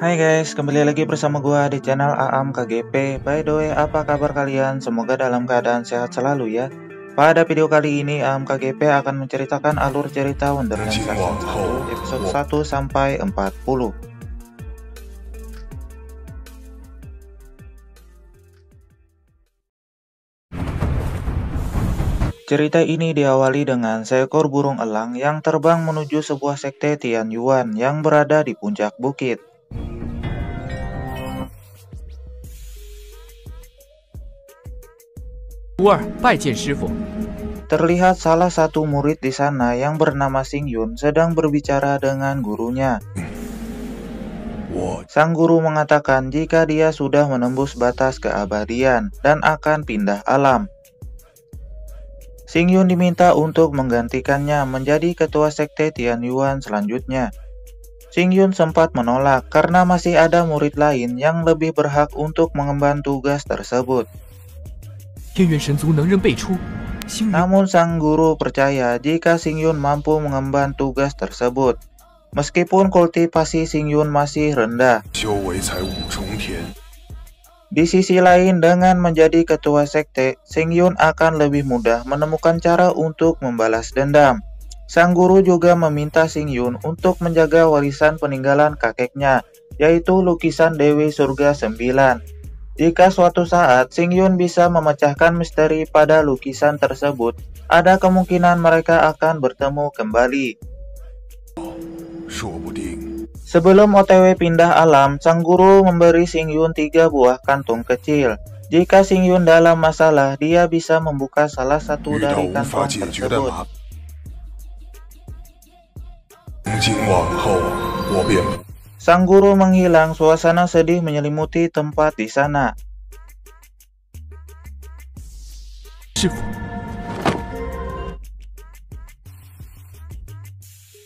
Hai guys, kembali lagi bersama gua di channel Aam KGP. By the way, apa kabar kalian? Semoga dalam keadaan sehat selalu ya. Pada video kali ini Aam KGP akan menceritakan alur cerita Wonderland Season 1 episode 1 sampai 40. Cerita ini diawali dengan seekor burung elang yang terbang menuju sebuah sekte Tianyuan yang berada di puncak bukit. Terlihat salah satu murid di sana yang bernama Xingyun sedang berbicara dengan gurunya. Sang guru mengatakan jika dia sudah menembus batas keabadian dan akan pindah alam. Xingyun diminta untuk menggantikannya menjadi ketua sekte Tianyuan selanjutnya. Xingyun sempat menolak karena masih ada murid lain yang lebih berhak untuk mengemban tugas tersebut. Namun sang guru percaya jika Xingyun mampu mengemban tugas tersebut, meskipun kultivasi Xingyun masih rendah. Di sisi lain, dengan menjadi ketua sekte, Xingyun akan lebih mudah menemukan cara untuk membalas dendam. Sang guru juga meminta Xingyun untuk menjaga warisan peninggalan kakeknya, yaitu lukisan Dewi Surga 9. Jika suatu saat Xingyun bisa memecahkan misteri pada lukisan tersebut, ada kemungkinan mereka akan bertemu kembali. Sebelum OTW pindah alam, sang guru memberi Xingyun 3 buah kantung kecil. Jika Xingyun dalam masalah, dia bisa membuka salah satu dari kantong tersebut. Sang guru menghilang, suasana sedih menyelimuti tempat di sana.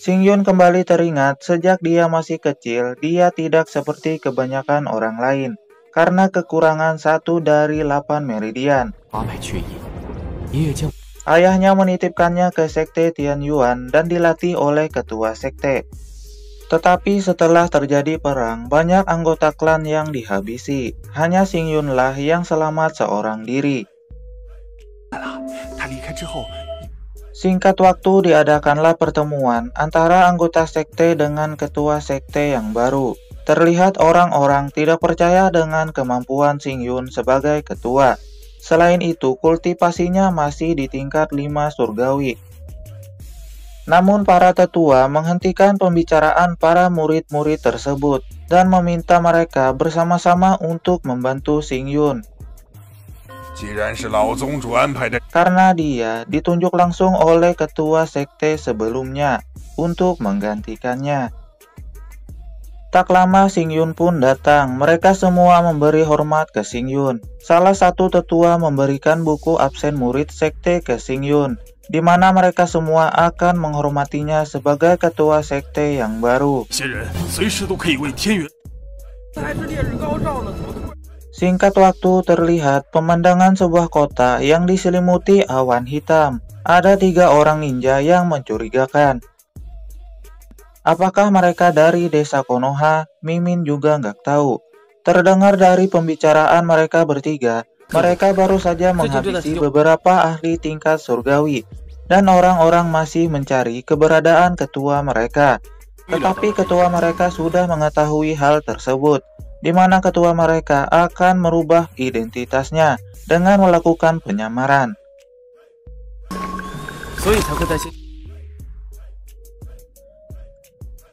Xingyun kembali teringat sejak dia masih kecil, dia tidak seperti kebanyakan orang lain karena kekurangan 1 dari 8 meridian. Ayahnya menitipkannya ke sekte Tianyuan dan dilatih oleh ketua sekte. Tetapi setelah terjadi perang, banyak anggota klan yang dihabisi. Hanya Xingyunlah yang selamat seorang diri. Singkat waktu diadakanlah pertemuan antara anggota sekte dengan ketua sekte yang baru. Terlihat orang-orang tidak percaya dengan kemampuan Xingyun sebagai ketua. Selain itu, kultivasinya masih di tingkat 5 surgawi. Namun para tetua menghentikan pembicaraan para murid-murid tersebut dan meminta mereka bersama-sama untuk membantu Xingyun. Karena dia ditunjuk langsung oleh ketua sekte sebelumnya untuk menggantikannya. Tak lama Xingyun pun datang. Mereka semua memberi hormat ke Xingyun. Salah satu tetua memberikan buku absen murid sekte ke Xingyun, di mana mereka semua akan menghormatinya sebagai ketua sekte yang baru. Singkat waktu terlihat pemandangan sebuah kota yang diselimuti awan hitam. Ada 3 orang ninja yang mencurigakan. Apakah mereka dari desa Konoha? Mimin juga nggak tahu. Terdengar dari pembicaraan mereka bertiga, mereka baru saja menghabisi beberapa ahli tingkat surgawi, dan orang-orang masih mencari keberadaan ketua mereka. Tetapi ketua mereka sudah mengetahui hal tersebut, di mana ketua mereka akan merubah identitasnya dengan melakukan penyamaran.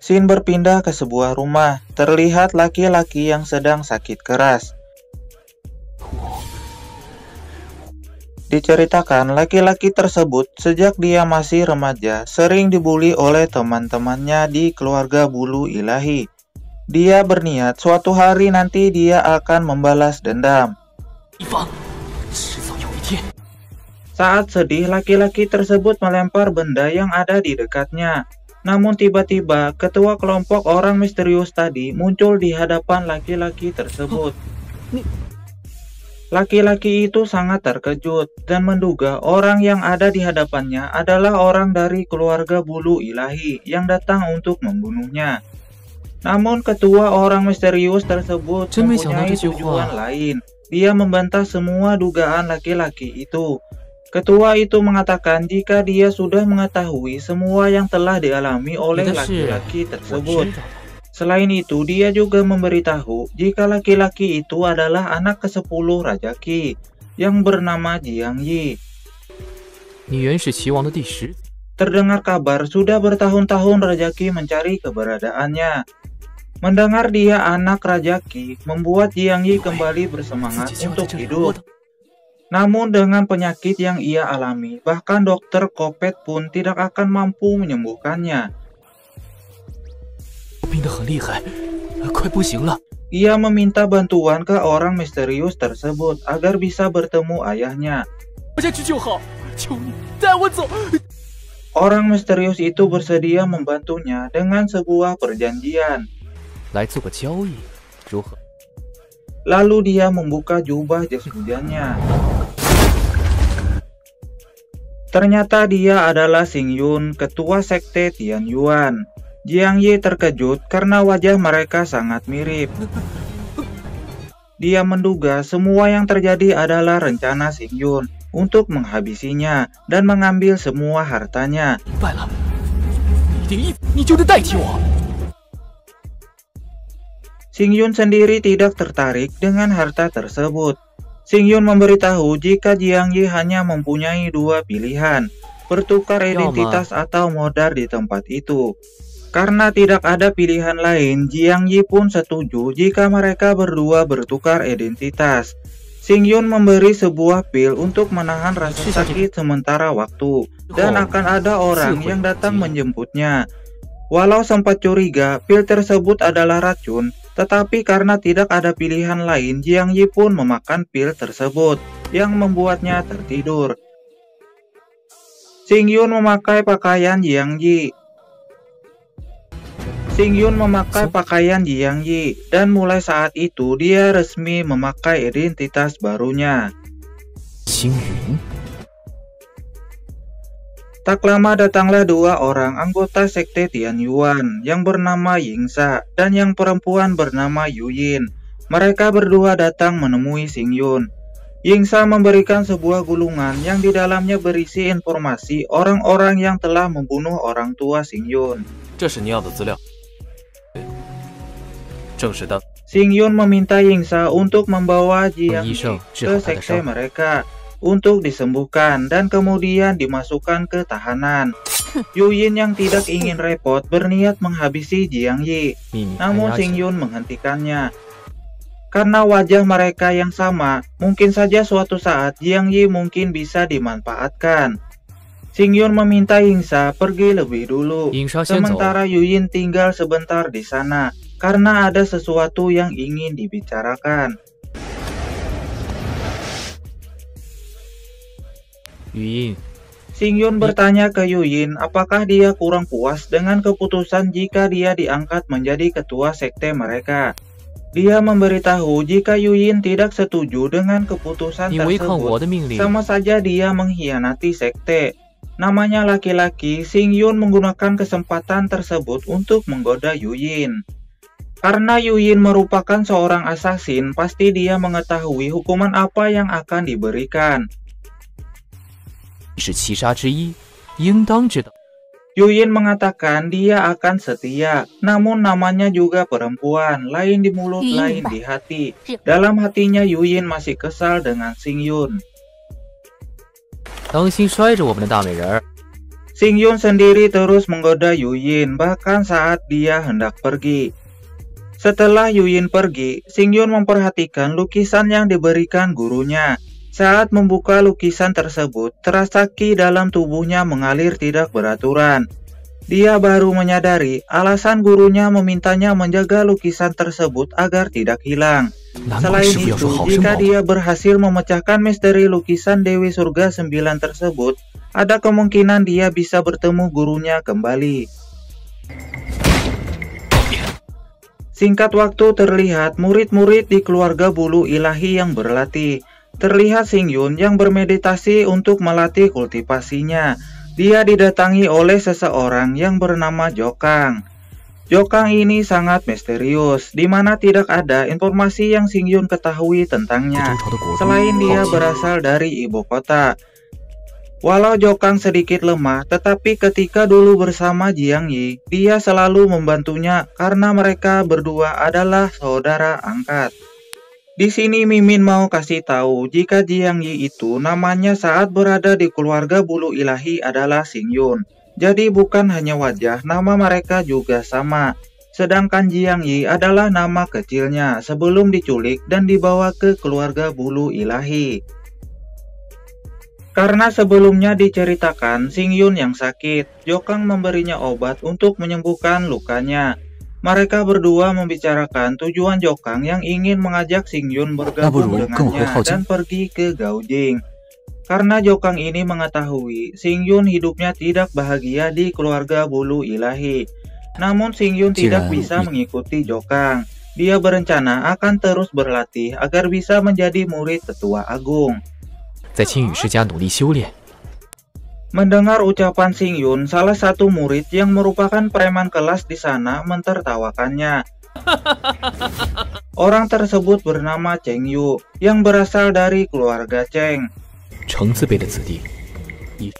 Scene berpindah ke sebuah rumah. Terlihat laki-laki yang sedang sakit keras. Diceritakan laki-laki tersebut sejak dia masih remaja sering dibully oleh teman-temannya di keluarga bulu ilahi. Dia berniat suatu hari nanti dia akan membalas dendam. Saat sedih, laki-laki tersebut melempar benda yang ada di dekatnya. Namun tiba-tiba ketua kelompok orang misterius tadi muncul di hadapan laki-laki tersebut. Laki-laki itu sangat terkejut dan menduga orang yang ada di hadapannya adalah orang dari keluarga bulu ilahi yang datang untuk membunuhnya. Namun ketua orang misterius tersebut mempunyai tujuan lain. Dia membantah semua dugaan laki-laki itu. Ketua itu mengatakan jika dia sudah mengetahui semua yang telah dialami oleh laki-laki tersebut. Selain itu, dia juga memberitahu jika laki-laki itu adalah anak ke-10 Raja Qi yang bernama Jiang Yi. Terdengar kabar sudah bertahun-tahun Raja Qi mencari keberadaannya. Mendengar dia anak Raja Qi membuat Jiang Yi kembali bersemangat untuk hidup. Namun dengan penyakit yang ia alami, bahkan dokter Kopet pun tidak akan mampu menyembuhkannya. Ia meminta bantuan ke orang misterius tersebut agar bisa bertemu ayahnya. Orang misterius itu bersedia membantunya dengan sebuah perjanjian. Lalu dia membuka jubah jas hujannya. Ternyata dia adalah Xing Yun, ketua sekte Tianyuan. Jiang Yi terkejut karena wajah mereka sangat mirip. Dia menduga semua yang terjadi adalah rencana Xing Yun untuk menghabisinya dan mengambil semua hartanya. Xing Yun sendiri tidak tertarik dengan harta tersebut. Xing Yun memberitahu jika Jiang Yi hanya mempunyai 2 pilihan, bertukar identitas atau modar di tempat itu. Karena tidak ada pilihan lain, Jiang Yi pun setuju jika mereka berdua bertukar identitas. Xing Yun memberi sebuah pil untuk menahan rasa sakit sementara waktu, dan akan ada orang yang datang menjemputnya. Walau sempat curiga pil tersebut adalah racun, tetapi karena tidak ada pilihan lain, Jiang Yi pun memakan pil tersebut yang membuatnya tertidur. Xing Yun memakai pakaian Jiang Yi. Xing Yun memakai pakaian Jiang Yi dan mulai saat itu dia resmi memakai identitas barunya. Tak lama datanglah 2 orang anggota sekte Tianyuan yang bernama Yingsa dan yang perempuan bernama Yuyin. Mereka berdua datang menemui Xing Yun. Yingsa memberikan sebuah gulungan yang di dalamnya berisi informasi orang-orang yang telah membunuh orang tua Xing Yun. Xing Yun meminta Yingsa untuk membawa Jiang Yi ke sekte mereka untuk disembuhkan dan kemudian dimasukkan ke tahanan. Yuyin yang tidak ingin repot berniat menghabisi Jiang Yi, namun Xing Yun menghentikannya. Karena wajah mereka yang sama, mungkin saja suatu saat Jiang Yi mungkin bisa dimanfaatkan. Xing Yun meminta Yingsa pergi lebih dulu, sementara Yuyin tinggal sebentar di sana karena ada sesuatu yang ingin dibicarakan. Xing Yun bertanya ke Yuyin apakah dia kurang puas dengan keputusan jika dia diangkat menjadi ketua sekte mereka. Dia memberitahu jika Yuyin tidak setuju dengan keputusan tersebut, sama saja dia mengkhianati sekte. Namanya laki-laki, Xing Yun menggunakan kesempatan tersebut untuk menggoda Yuyin. Karena Yuyin merupakan seorang asasin, pasti dia mengetahui hukuman apa yang akan diberikan. Yuyin mengatakan dia akan setia, namun namanya juga perempuan, lain di mulut, lain di hati. Dalam hatinya Yuyin masih kesal dengan Xing Yun. Xing Yun sendiri terus menggoda Yuyin, bahkan saat dia hendak pergi. Setelah Yuyin pergi, Xing Yun memperhatikan lukisan yang diberikan gurunya. Saat membuka lukisan tersebut, terasa qi dalam tubuhnya mengalir tidak beraturan. Dia baru menyadari alasan gurunya memintanya menjaga lukisan tersebut agar tidak hilang. Selain itu, jika dia berhasil memecahkan misteri lukisan Dewi Surga 9 tersebut, ada kemungkinan dia bisa bertemu gurunya kembali. Singkat waktu terlihat murid-murid di keluarga bulu ilahi yang berlatih. Terlihat Xing Yun yang bermeditasi untuk melatih kultivasinya. Dia didatangi oleh seseorang yang bernama Jokang. Jokang ini sangat misterius, di mana tidak ada informasi yang Xingyun ketahui tentangnya, selain dia berasal dari ibu kota. Walau Jokang sedikit lemah, tetapi ketika dulu bersama Jiang Yi, dia selalu membantunya karena mereka berdua adalah saudara angkat. Di sini Mimin mau kasih tahu jika Jiang Yi itu namanya saat berada di keluarga bulu ilahi adalah Xingyun. Jadi bukan hanya wajah, nama mereka juga sama. Sedangkan Jiang Yi adalah nama kecilnya sebelum diculik dan dibawa ke keluarga bulu ilahi. Karena sebelumnya diceritakan Xingyun yang sakit, Jokang memberinya obat untuk menyembuhkan lukanya. Mereka berdua membicarakan tujuan Jokang yang ingin mengajak Xingyun bergabung dengannya dan pergi ke Gaojing. Karena Jokang ini mengetahui Xingyun hidupnya tidak bahagia di keluarga bulu ilahi. Namun Xingyun tidak bisa mengikuti Jokang. Dia berencana akan terus berlatih agar bisa menjadi murid tetua agung. Mendengar ucapan Xingyun, salah satu murid yang merupakan preman kelas di sana mentertawakannya. Orang tersebut bernama Cheng Yu, yang berasal dari keluarga Cheng.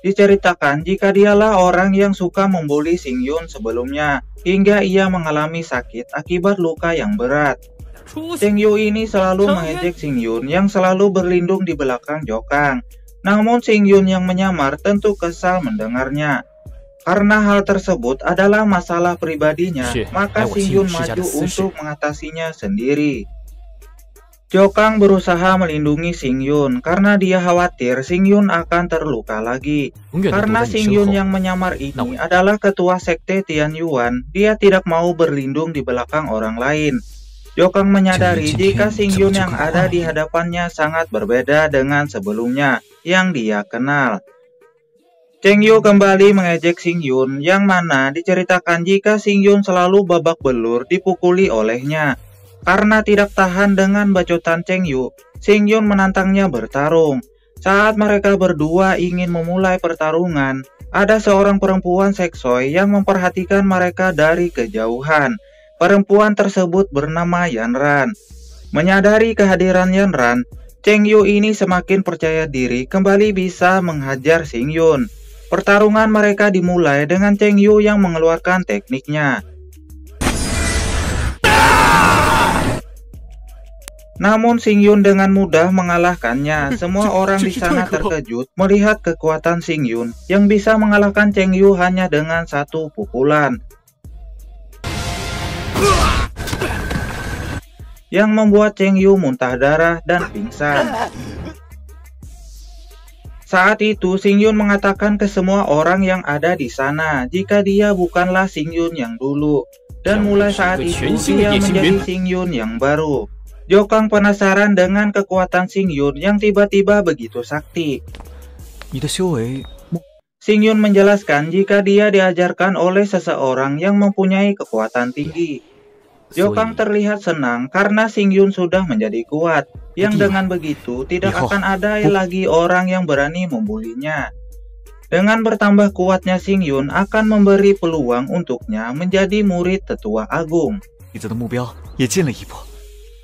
Diceritakan jika dialah orang yang suka membuli Xingyun sebelumnya, hingga ia mengalami sakit akibat luka yang berat. Cheng Yu ini selalu mengejek Xingyun yang selalu berlindung di belakang Jokang. Namun Xingyun yang menyamar tentu kesal mendengarnya. Karena hal tersebut adalah masalah pribadinya, maka Xingyun maju untuk mengatasinya sendiri. Jokang berusaha melindungi Xingyun karena dia khawatir Xingyun akan terluka lagi. Karena Xingyun yang menyamar ini adalah ketua sekte Tianyuan, dia tidak mau berlindung di belakang orang lain. Jokang menyadari jika Xingyun yang ada di hadapannya sangat berbeda dengan sebelumnya yang dia kenal. Cheng Yu kembali mengejek Xingyun yang mana diceritakan jika Xingyun selalu babak belur dipukuli olehnya. Karena tidak tahan dengan bacotan Cheng Yu, Xingyun menantangnya bertarung. Saat mereka berdua ingin memulai pertarungan, ada seorang perempuan seksoi yang memperhatikan mereka dari kejauhan. Perempuan tersebut bernama Yanran. Menyadari kehadiran Yanran, Cheng Yu ini semakin percaya diri kembali bisa menghajar Xingyun. Pertarungan mereka dimulai dengan Cheng Yu yang mengeluarkan tekniknya. Namun Xingyun dengan mudah mengalahkannya. Semua orang di sana terkejut melihat kekuatan Xingyun yang bisa mengalahkan Cheng Yu hanya dengan satu pukulan. Yang membuat Cheng Yu muntah darah dan pingsan. Saat itu Xingyun mengatakan ke semua orang yang ada di sana jika dia bukanlah Xingyun yang dulu. Dan mulai saat itu dia menjadi Xingyun yang baru. Jokang penasaran dengan kekuatan Xingyun yang tiba-tiba begitu sakti. Xingyun menjelaskan jika dia diajarkan oleh seseorang yang mempunyai kekuatan tinggi. Jokang terlihat senang karena Xingyun sudah menjadi kuat, yang dengan begitu tidak akan ada lagi orang yang berani membulinya. Dengan bertambah kuatnya Xingyun akan memberi peluang untuknya menjadi murid tetua agung.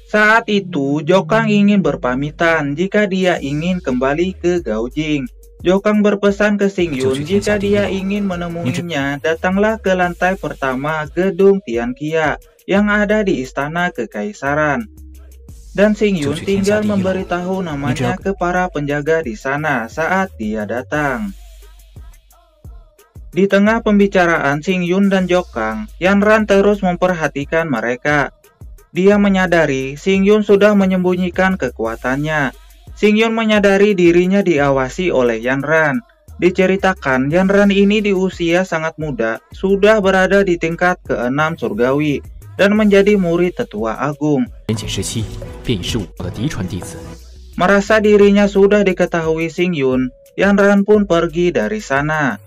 Saat itu, Jokang ingin berpamitan jika dia ingin kembali ke Gaojing. Jokang berpesan ke Xingyun jika dia ingin menemuinya, datanglah ke lantai pertama gedung Tianqia yang ada di istana kekaisaran. Dan Xingyun tinggal memberitahu namanya ke para penjaga di sana saat dia datang. Di tengah pembicaraan Xingyun dan Jokang, Yanran terus memperhatikan mereka. Dia menyadari Xingyun sudah menyembunyikan kekuatannya. Xingyun menyadari dirinya diawasi oleh Yanran. Diceritakan Yanran ini di usia sangat muda, sudah berada di tingkat ke-6 surgawi, dan menjadi murid tetua agung. Merasa dirinya sudah diketahui Xingyun, Yanran pun pergi dari sana.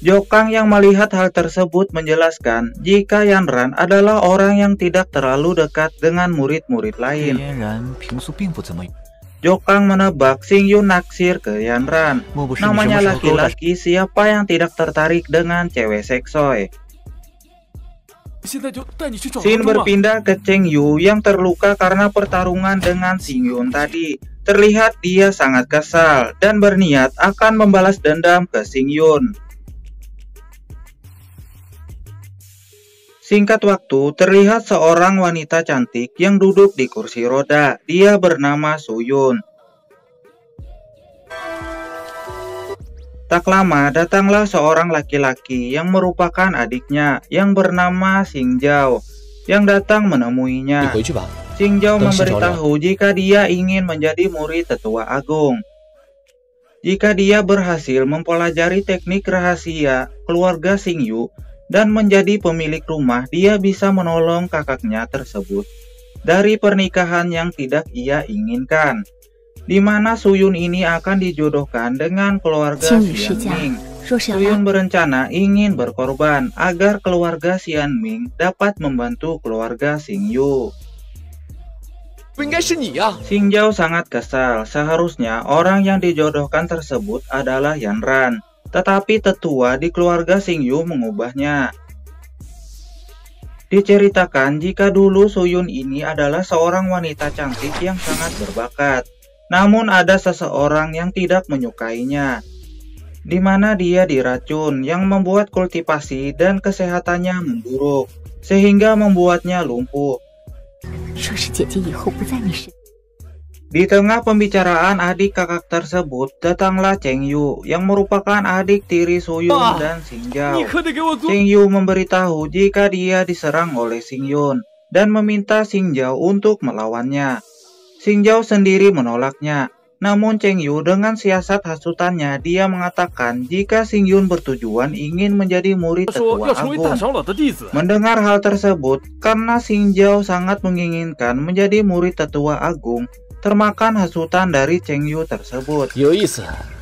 Jokang yang melihat hal tersebut menjelaskan jika Yanran adalah orang yang tidak terlalu dekat dengan murid-murid lain. Jokang menebak Xingyun naksir ke Yanran. Namanya laki-laki, siapa yang tidak tertarik dengan cewek seksoi. Shin berpindah ke Cheng Yu yang terluka karena pertarungan dengan Xing Yun tadi. Terlihat dia sangat kesal dan berniat akan membalas dendam ke Xing Yun. Singkat waktu, terlihat seorang wanita cantik yang duduk di kursi roda. Dia bernama Su Yun. Tak lama, datanglah seorang laki-laki yang merupakan adiknya yang bernama Xing Zhao yang datang menemuinya. Xing Zhao memberitahu jika dia ingin menjadi murid tetua agung. Jika dia berhasil mempelajari teknik rahasia keluarga Xing Yu dan menjadi pemilik rumah, dia bisa menolong kakaknya tersebut dari pernikahan yang tidak ia inginkan, di mana Su Yun ini akan dijodohkan dengan keluarga Xian Ming. Su Yun berencana ingin berkorban agar keluarga Xian Ming dapat membantu keluarga Xing Yu. Xing Zhao sangat kesal. Seharusnya orang yang dijodohkan tersebut adalah Yan Ran, tetapi tetua di keluarga Xing Yu mengubahnya. Diceritakan jika dulu Su Yun ini adalah seorang wanita cantik yang sangat berbakat. Namun ada seseorang yang tidak menyukainya, di mana dia diracun yang membuat kultivasi dan kesehatannya memburuk, sehingga membuatnya lumpuh. Di tengah pembicaraan adik kakak tersebut, datanglah Cheng Yu yang merupakan adik tiri Su Yun dan Xing Zhao. Cheng Yu memberitahu jika dia diserang oleh Xing Yun dan meminta Xing Zhao untuk melawannya. Xing Zhao sendiri menolaknya. Namun Cheng Yu dengan siasat hasutannya, dia mengatakan jika Xing Yun bertujuan ingin menjadi murid tetua agung. Mendengar hal tersebut, karena Xing Zhao sangat menginginkan menjadi murid tetua agung, termakan hasutan dari Cheng Yu tersebut.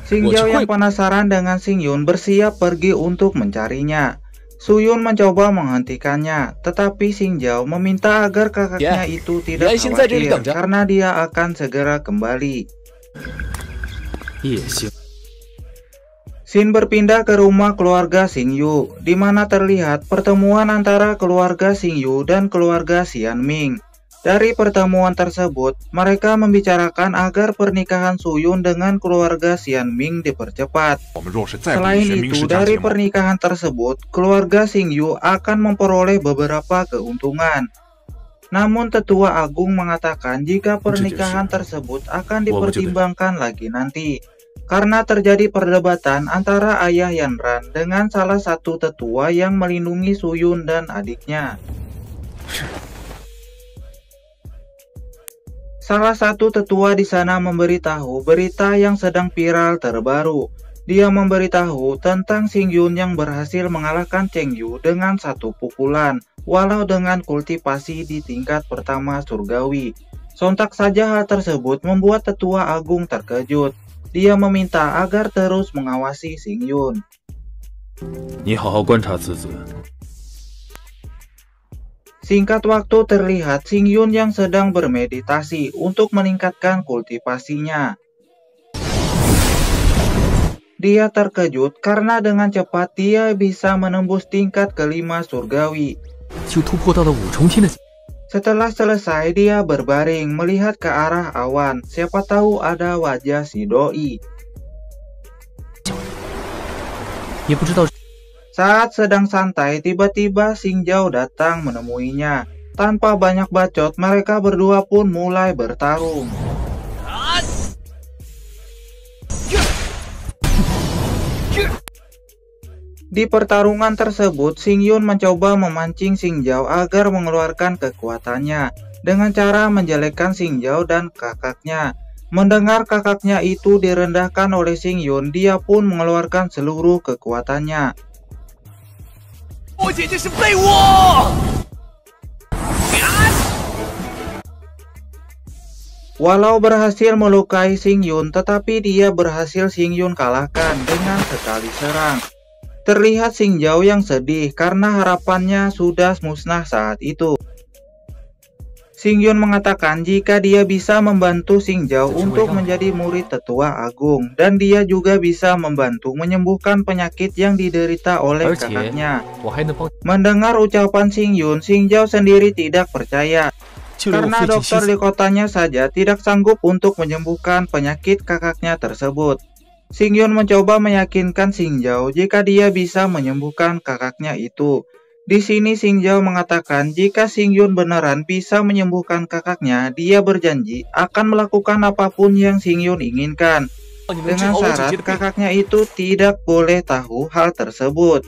Xing Zhao yang penasaran dengan Xing Yun bersiap pergi untuk mencarinya. Su Yun mencoba menghentikannya, tetapi Xing Zhao meminta agar kakaknya itu tidak khawatir karena dia akan segera kembali. Shin berpindah ke rumah keluarga Xing Yu, di mana terlihat pertemuan antara keluarga Xing Yu dan keluarga Xian Ming. Dari pertemuan tersebut, mereka membicarakan agar pernikahan Su Yun dengan keluarga Xian Ming dipercepat. Selain itu, dari pernikahan tersebut, keluarga Xing Yu akan memperoleh beberapa keuntungan. Namun tetua agung mengatakan jika pernikahan tersebut akan dipertimbangkan lagi nanti, karena terjadi perdebatan antara ayah Yan Ran dengan salah satu tetua yang melindungi Su Yun dan adiknya. Salah satu tetua di sana memberitahu berita yang sedang viral terbaru. Dia memberitahu tentang Xing Yun yang berhasil mengalahkan Cheng Yu dengan satu pukulan, walau dengan kultivasi di tingkat pertama surgawi. Sontak saja hal tersebut membuat tetua agung terkejut. Dia meminta agar terus mengawasi Xing Yun. Singkat waktu terlihat Xing Yun yang sedang bermeditasi untuk meningkatkan kultivasinya. Dia terkejut karena dengan cepat dia bisa menembus tingkat kelima surgawi. Setelah selesai, dia berbaring melihat ke arah awan. Siapa tahu ada wajah si doi. Saat sedang santai, tiba-tiba Xing Zhao datang menemuinya. Tanpa banyak bacot, mereka berdua pun mulai bertarung. Di pertarungan tersebut, Xing Yun mencoba memancing Xing Zhao agar mengeluarkan kekuatannya dengan cara menjelekkan Xing Zhao dan kakaknya. Mendengar kakaknya itu direndahkan oleh Xing Yun, dia pun mengeluarkan seluruh kekuatannya. Walau berhasil melukai Xing Yun, tetapi dia berhasil Xing Yun kalahkan dengan sekali serang. Terlihat Xing Zhao yang sedih karena harapannya sudah musnah saat itu. Xing Yun mengatakan jika dia bisa membantu Xing Zhao untuk menjadi murid tetua agung, dan dia juga bisa membantu menyembuhkan penyakit yang diderita oleh kakaknya. Mendengar ucapan Xing Yun, Xing Zhao sendiri tidak percaya, karena dokter di kotanya saja tidak sanggup untuk menyembuhkan penyakit kakaknya tersebut. Xing Yun mencoba meyakinkan Xing Zhao jika dia bisa menyembuhkan kakaknya itu. Di sini Xing Zhao mengatakan jika Xing Yun beneran bisa menyembuhkan kakaknya, dia berjanji akan melakukan apapun yang Xing Yun inginkan. Dengan syarat kakaknya itu tidak boleh tahu hal tersebut.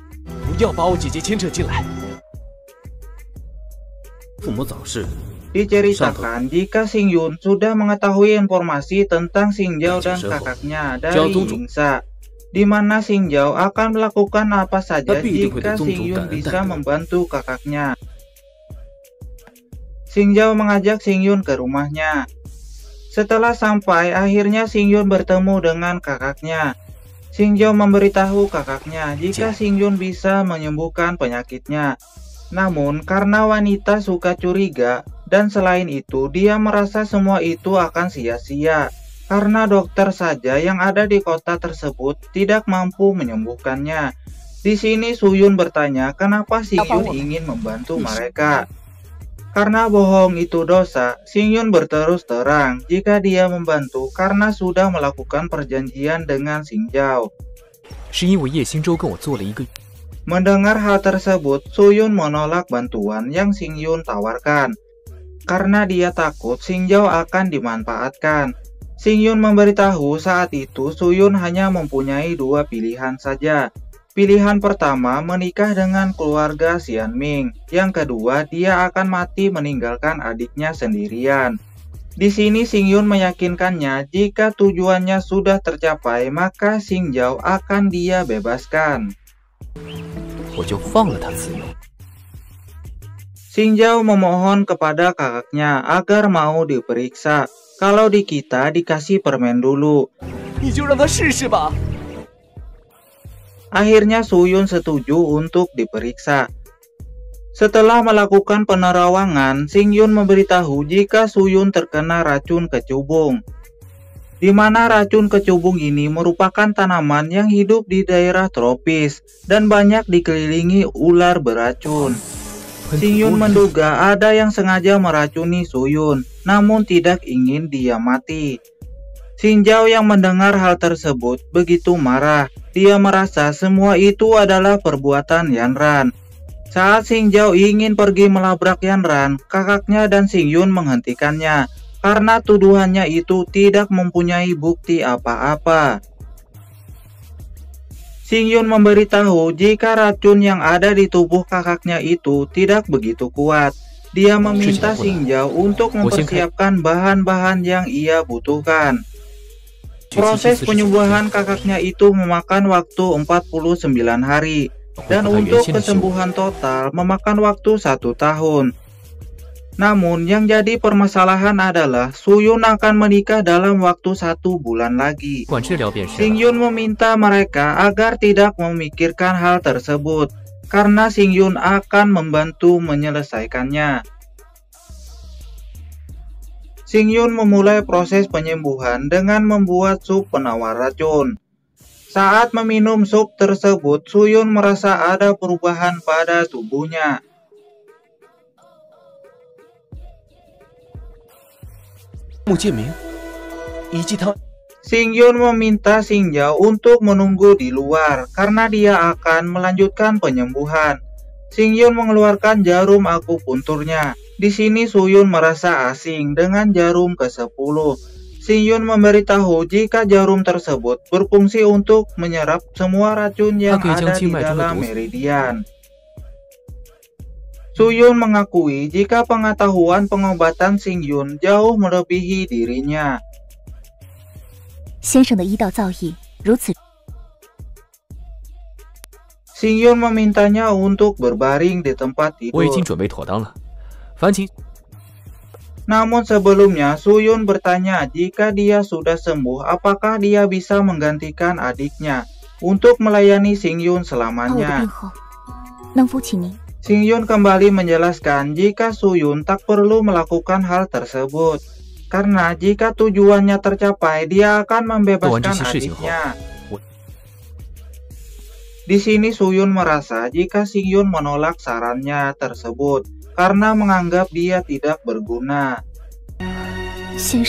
Diceritakan jika Xing Yun sudah mengetahui informasi tentang Xing Zhao dan kakaknya dari Yingsa, di mana Xing Zhao akan melakukan apa saja jika Xing Yun bisa membantu kakaknya. Xing Zhao mengajak Xing Yun ke rumahnya. Setelah sampai, akhirnya Xing Yun bertemu dengan kakaknya. Xing Zhao memberitahu kakaknya jika Xing Yun bisa menyembuhkan penyakitnya. Namun karena wanita suka curiga, dan selain itu dia merasa semua itu akan sia-sia, karena dokter saja yang ada di kota tersebut tidak mampu menyembuhkannya. Di sini Su Yun bertanya kenapa Xing Yun ingin membantu mereka. Karena bohong itu dosa, Xing Yun berterus terang jika dia membantu karena sudah melakukan perjanjian dengan Xing Zhao. Mendengar hal tersebut, Su Yun menolak bantuan yang Xing Yun tawarkan, karena dia takut Xing Zhao akan dimanfaatkan. Xing Yun memberitahu saat itu Su Yun hanya mempunyai dua pilihan saja. Pilihan pertama menikah dengan keluarga Xian Ming. Yang kedua, dia akan mati meninggalkan adiknya sendirian. Di sini Xing Yun meyakinkannya jika tujuannya sudah tercapai, maka Xing Zhao akan dia bebaskan. Xing Zhao memohon kepada kakaknya agar mau diperiksa. Kalau di kita dikasih permen dulu. Akhirnya Su Yun setuju untuk diperiksa. Setelah melakukan penerawangan, Xing Yun memberitahu jika Su Yun terkena racun kecubung. Di mana racun kecubung ini merupakan tanaman yang hidup di daerah tropis dan banyak dikelilingi ular beracun. Xing Yun menduga ada yang sengaja meracuni Su Yun, namun tidak ingin dia mati. Xing Zhao yang mendengar hal tersebut begitu marah. Dia merasa semua itu adalah perbuatan Yan Ran. Saat Xing Zhao ingin pergi melabrak Yan Ran, kakaknya dan Xing Yun menghentikannya, karena tuduhannya itu tidak mempunyai bukti apa-apa. Xing Yun memberitahu jika racun yang ada di tubuh kakaknya itu tidak begitu kuat. Dia meminta Xing Zhao untuk mempersiapkan bahan-bahan yang ia butuhkan. Proses penyembuhan kakaknya itu memakan waktu 49 hari, dan untuk kesembuhan total memakan waktu 1 tahun. Namun yang jadi permasalahan adalah Su Yun akan menikah dalam waktu 1 bulan lagi. Xing Yun meminta mereka agar tidak memikirkan hal tersebut, karena Xing Yun akan membantu menyelesaikannya. Xing Yun memulai proses penyembuhan dengan membuat sup penawar racun. Saat meminum sup tersebut, Su Yun merasa ada perubahan pada tubuhnya. Xing Yun meminta Xing Zhao untuk menunggu di luar karena dia akan melanjutkan penyembuhan. Xing Yun mengeluarkan jarum akupunturnya. Di sini Su Yun merasa asing dengan jarum ke-10. Xing Yun memberitahu jika jarum tersebut berfungsi untuk menyerap semua racun yang ada di dalam meridian. Su Yun mengakui jika pengetahuan pengobatan Xing Yun jauh melebihi dirinya. Xing Yun memintanya untuk berbaring di tempat tidur. Namun sebelumnya Su Yun bertanya jika dia sudah sembuh, apakah dia bisa menggantikan adiknya untuk melayani Xing Yun selamanya. Xing Yun kembali menjelaskan jika Su Yun tak perlu melakukan hal tersebut, karena jika tujuannya tercapai, dia akan membebaskan adiknya. Di sini Su Yun merasa jika Xing Yun menolak sarannya tersebut karena menganggap dia tidak berguna. Xing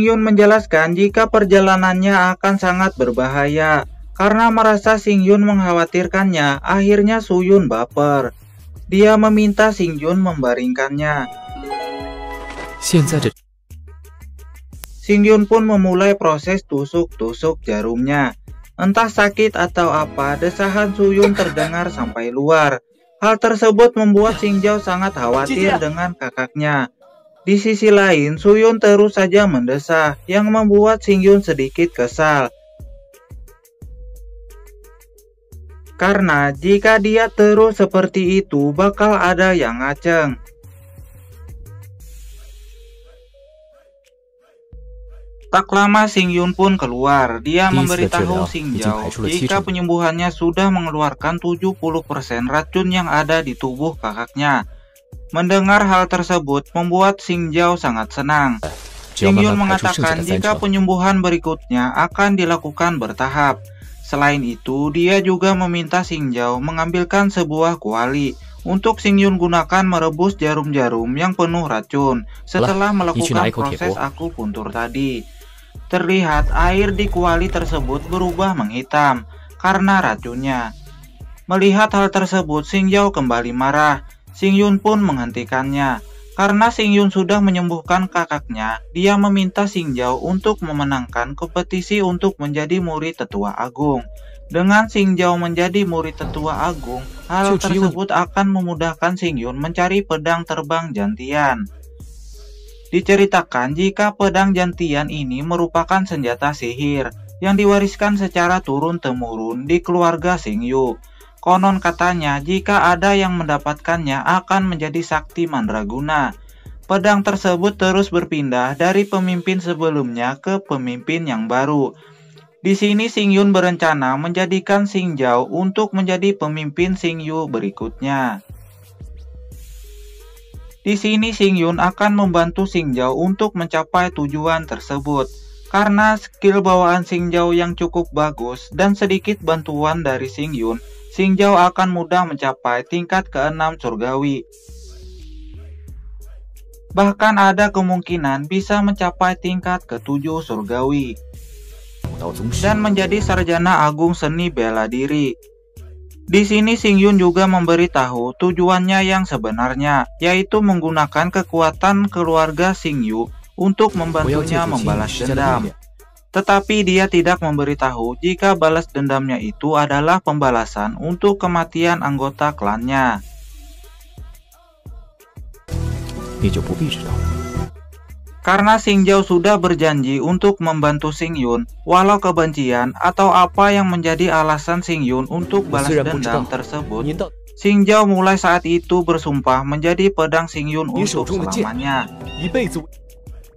Yun menjelaskan jika perjalanannya akan sangat berbahaya. Karena merasa Xing Yun mengkhawatirkannya, akhirnya Su Yun baper. Dia meminta Xing Yun membaringkannya. Xing Yun pun memulai proses tusuk-tusuk jarumnya. Entah sakit atau apa, desahan Su Yun terdengar sampai luar. Hal tersebut membuat Xing Zhao sangat khawatir dengan kakaknya. Di sisi lain, Su Yun terus saja mendesah, yang membuat Xing Yun sedikit kesal. Karena jika dia terus seperti itu, bakal ada yang ngaceng. Tak lama Xing Yun pun keluar. Dia memberitahu Xing Zhao jika penyembuhannya sudah mengeluarkan 70% racun yang ada di tubuh kakaknya. Mendengar hal tersebut membuat Xing Zhao sangat senang. Xing Yun mengatakan jika penyembuhan berikutnya akan dilakukan bertahap. Selain itu, dia juga meminta Xing Zhao mengambilkan sebuah kuali untuk Xing Yun gunakan merebus jarum-jarum yang penuh racun setelah melakukan proses akupuntur tadi. Terlihat air di kuali tersebut berubah menghitam karena racunnya. Melihat hal tersebut, Xing Zhao kembali marah. Xing Yun pun menghentikannya. Karena Xing Yun sudah menyembuhkan kakaknya, dia meminta Xing Zhao untuk memenangkan kompetisi untuk menjadi murid tetua agung. Dengan Xing Zhao menjadi murid tetua agung, hal tersebut akan memudahkan Xing Yun mencari pedang terbang jantian. Diceritakan jika pedang jantian ini merupakan senjata sihir yang diwariskan secara turun-temurun di keluarga Xing Yu. Konon katanya jika ada yang mendapatkannya akan menjadi sakti mandraguna. Pedang tersebut terus berpindah dari pemimpin sebelumnya ke pemimpin yang baru. Di sini Xing Yun berencana menjadikan Xing Zhao untuk menjadi pemimpin Xing Yu berikutnya. Di sini Xing Yun akan membantu Xing Zhao untuk mencapai tujuan tersebut. Karena skill bawaan Xing Zhao yang cukup bagus dan sedikit bantuan dari Xing Yun, Xing Zhao akan mudah mencapai tingkat ke-6 surgawi. Bahkan ada kemungkinan bisa mencapai tingkat ke-7 surgawi. Dan menjadi sarjana agung seni bela diri. Di sini Xing Yun juga memberitahu tujuannya yang sebenarnya, yaitu menggunakan kekuatan keluarga Xing Yu untuk membantunya membalas dendam. Tetapi dia tidak memberitahu jika balas dendamnya itu adalah pembalasan untuk kematian anggota klannya. Karena Xing Zhao sudah berjanji untuk membantu Xing Yun, walau kebencian atau apa yang menjadi alasan Xing Yun untuk balas dendam tersebut, Xing Zhao mulai saat itu bersumpah menjadi pedang Xing Yun untuk selamanya.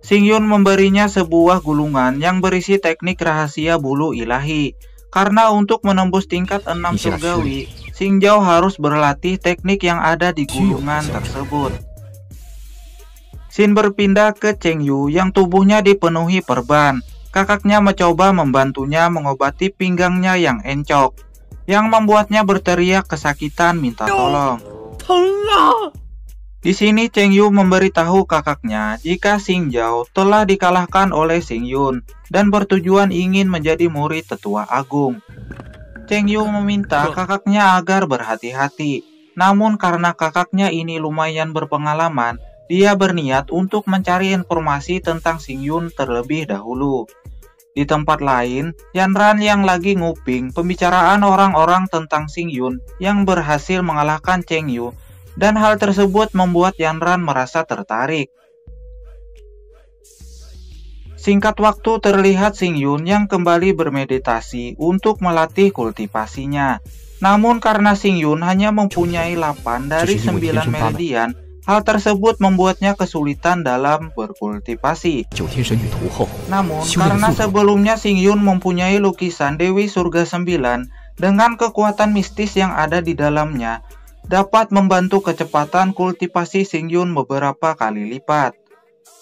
Xing Yun memberinya sebuah gulungan yang berisi teknik rahasia bulu ilahi. Karena untuk menembus tingkat 6 surgawi, Xing Zhao harus berlatih teknik yang ada di gulungan tersebut. Xin berpindah ke Cheng Yu yang tubuhnya dipenuhi perban. Kakaknya mencoba membantunya mengobati pinggangnya yang encok, yang membuatnya berteriak kesakitan minta tolong. Di sini Cheng Yu memberitahu kakaknya jika Xing Zhao telah dikalahkan oleh Xing Yun dan bertujuan ingin menjadi murid tetua agung. Cheng Yu meminta kakaknya agar berhati-hati. Namun karena kakaknya ini lumayan berpengalaman, dia berniat untuk mencari informasi tentang Xing Yun terlebih dahulu. Di tempat lain, Yanran yang lagi nguping pembicaraan orang-orang tentang Xing Yun yang berhasil mengalahkan Cheng Yu. Dan hal tersebut membuat Yanran merasa tertarik. Singkat waktu terlihat Xing Yun yang kembali bermeditasi untuk melatih kultivasinya. Namun karena Xing Yun hanya mempunyai 8 dari 9 meridian, hal tersebut membuatnya kesulitan dalam berkultivasi. Namun karena sebelumnya Xing Yun mempunyai lukisan Dewi Surga 9, Dengan kekuatan mistis yang ada di dalamnya, dapat membantu kecepatan kultivasi Xingyun beberapa kali lipat.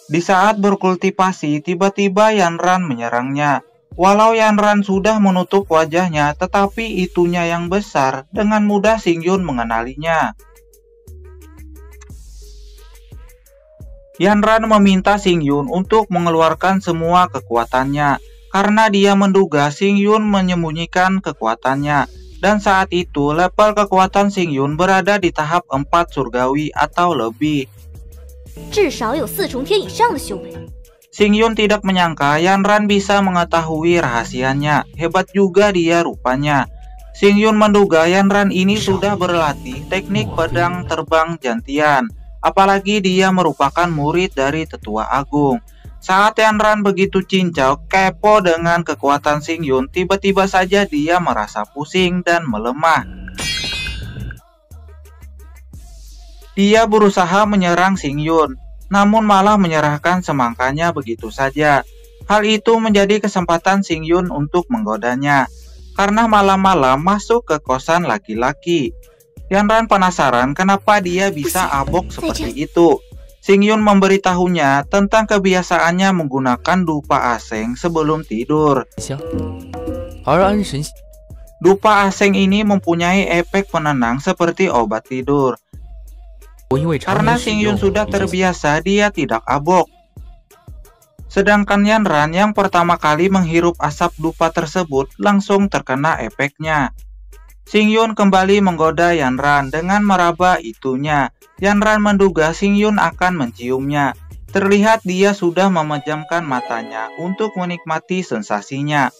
Di saat berkultivasi, tiba-tiba Yanran menyerangnya. Walau Yanran sudah menutup wajahnya, tetapi itunya yang besar, dengan mudah Xingyun mengenalinya. Yanran meminta Xingyun untuk mengeluarkan semua kekuatannya, karena dia menduga Xingyun menyembunyikan kekuatannya. Dan saat itu, level kekuatan Xingyun berada di tahap 4 surgawi atau lebih. Xingyun tidak menyangka Yanran bisa mengetahui rahasianya. Hebat juga dia rupanya. Xingyun menduga Yanran ini sudah berlatih teknik pedang terbang jantian. Apalagi dia merupakan murid dari Tetua Agung. Saat Yanran begitu cincau, kepo dengan kekuatan Xingyun, tiba-tiba saja dia merasa pusing dan melemah. Dia berusaha menyerang Xingyun, namun malah menyerahkan semangkanya begitu saja. Hal itu menjadi kesempatan Xingyun untuk menggodanya, karena malam-malam masuk ke kosan laki-laki. Yanran penasaran kenapa dia bisa abok seperti itu. Xingyun memberitahunya tentang kebiasaannya menggunakan dupa aseng sebelum tidur. Dupa aseng ini mempunyai efek penenang seperti obat tidur. Karena Xingyun sudah terbiasa, dia tidak abok. Sedangkan Yanran yang pertama kali menghirup asap dupa tersebut langsung terkena efeknya. Xingyun kembali menggoda Yanran dengan meraba itunya. Yanran menduga Xingyun akan menciumnya. Terlihat dia sudah memejamkan matanya untuk menikmati sensasinya.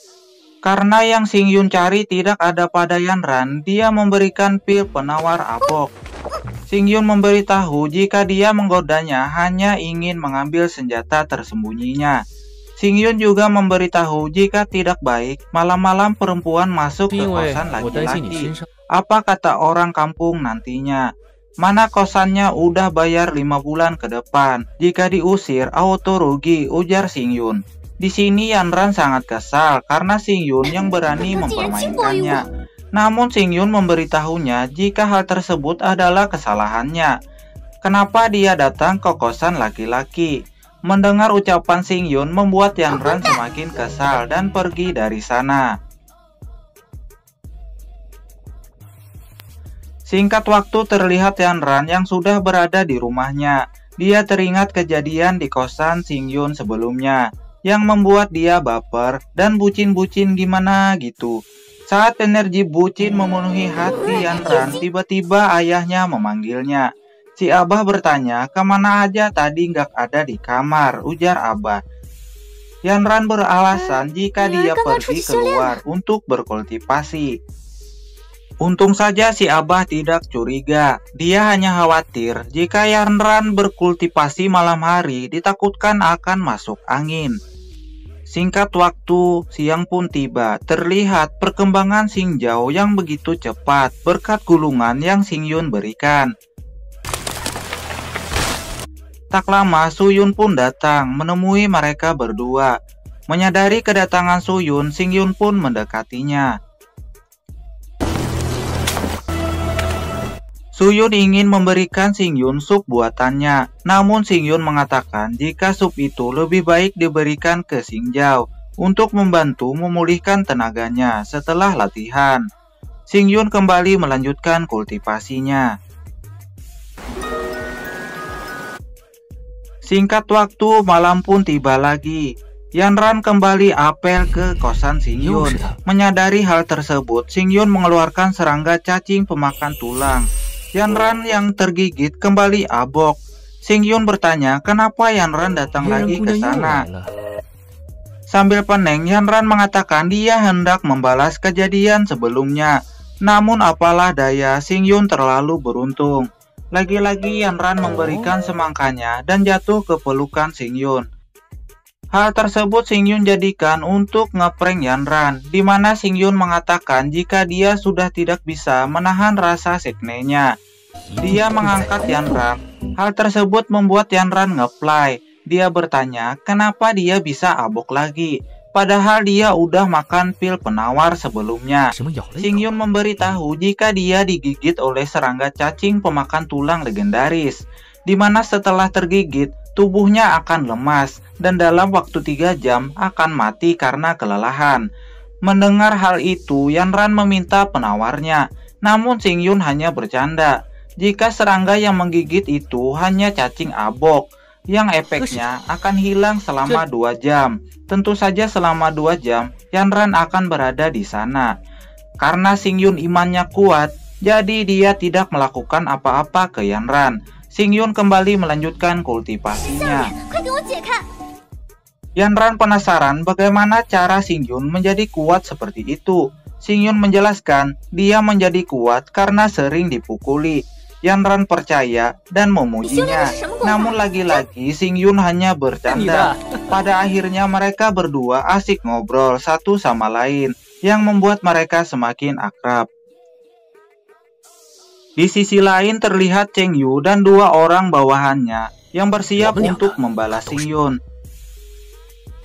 Karena yang Xingyun cari tidak ada pada Yanran, dia memberikan pil penawar abok. Xingyun memberitahu jika dia menggodanya hanya ingin mengambil senjata tersembunyinya. Xingyun juga memberitahu jika tidak baik malam-malam perempuan masuk ke kosan laki-laki. Apa kata orang kampung nantinya? Mana kosannya udah bayar 5 bulan ke depan. Jika diusir auto rugi, ujar Xingyun. Di sini Yanran sangat kesal karena Xingyun yang berani mempermainkannya. Namun Xingyun memberitahunya jika hal tersebut adalah kesalahannya. Kenapa dia datang ke kosan laki-laki? Mendengar ucapan Xingyun membuat Yanran semakin kesal dan pergi dari sana. Singkat waktu terlihat Yanran yang sudah berada di rumahnya. Dia teringat kejadian di kosan Xingyun sebelumnya, yang membuat dia baper dan bucin-bucin gimana gitu. Saat energi bucin memenuhi hati Yanran, tiba-tiba ayahnya memanggilnya. Si Abah bertanya, kemana aja tadi nggak ada di kamar, ujar Abah. Yanran beralasan jika dia pergi keluar untuk berkultivasi. Untung saja si Abah tidak curiga. Dia hanya khawatir jika Yanran berkultivasi malam hari, ditakutkan akan masuk angin. Singkat waktu, siang pun tiba. Terlihat perkembangan Xingjao yang begitu cepat berkat gulungan yang Xingyun berikan. Tak lama, Suyun pun datang menemui mereka berdua. Menyadari kedatangan Suyun, Xingyun pun mendekatinya. Suyun ingin memberikan Xingyun sup buatannya, namun Xingyun mengatakan jika sup itu lebih baik diberikan ke Xingjao untuk membantu memulihkan tenaganya setelah latihan. Xingyun kembali melanjutkan kultivasinya. Singkat waktu, malam pun tiba lagi. Yanran kembali apel ke kosan Xingyun. Menyadari hal tersebut, Xingyun mengeluarkan serangga cacing pemakan tulang. Yanran yang tergigit kembali abok. Xingyun bertanya kenapa Yanran datang lagi ke sana. Sambil pening, Yanran mengatakan dia hendak membalas kejadian sebelumnya. Namun apalah daya, Xingyun terlalu beruntung. Lagi-lagi Yanran memberikan semangkanya dan jatuh ke pelukan Xingyun. Hal tersebut Xingyun jadikan untuk ngeprank Yanran, di mana Xingyun mengatakan jika dia sudah tidak bisa menahan rasa seknenya. Dia mengangkat Yanran. Hal tersebut membuat Yanran ngeplay. Dia bertanya kenapa dia bisa abok lagi. Padahal dia udah makan pil penawar sebelumnya. Xing Yun memberitahu jika dia digigit oleh serangga cacing pemakan tulang legendaris, di mana setelah tergigit, tubuhnya akan lemas dan dalam waktu 3 jam akan mati karena kelelahan. Mendengar hal itu, Yanran meminta penawarnya, namun Xing Yun hanya bercanda. Jika serangga yang menggigit itu hanya cacing abok, yang efeknya akan hilang selama 2 jam. Tentu saja selama 2 jam, Yanran akan berada di sana. Karena Xing Yun imannya kuat, jadi dia tidak melakukan apa-apa ke Yanran. Xing Yun kembali melanjutkan kultivasinya. Yanran penasaran bagaimana cara Xing Yun menjadi kuat seperti itu. Xing Yun menjelaskan, dia menjadi kuat karena sering dipukuli. Yanran percaya dan memujinya. Namun lagi-lagi Xing Yun hanya bercanda. Pada akhirnya mereka berdua asik ngobrol satu sama lain, yang membuat mereka semakin akrab. Di sisi lain terlihat Cheng Yu dan 2 orang bawahannya yang bersiap untuk membalas Xing Yun.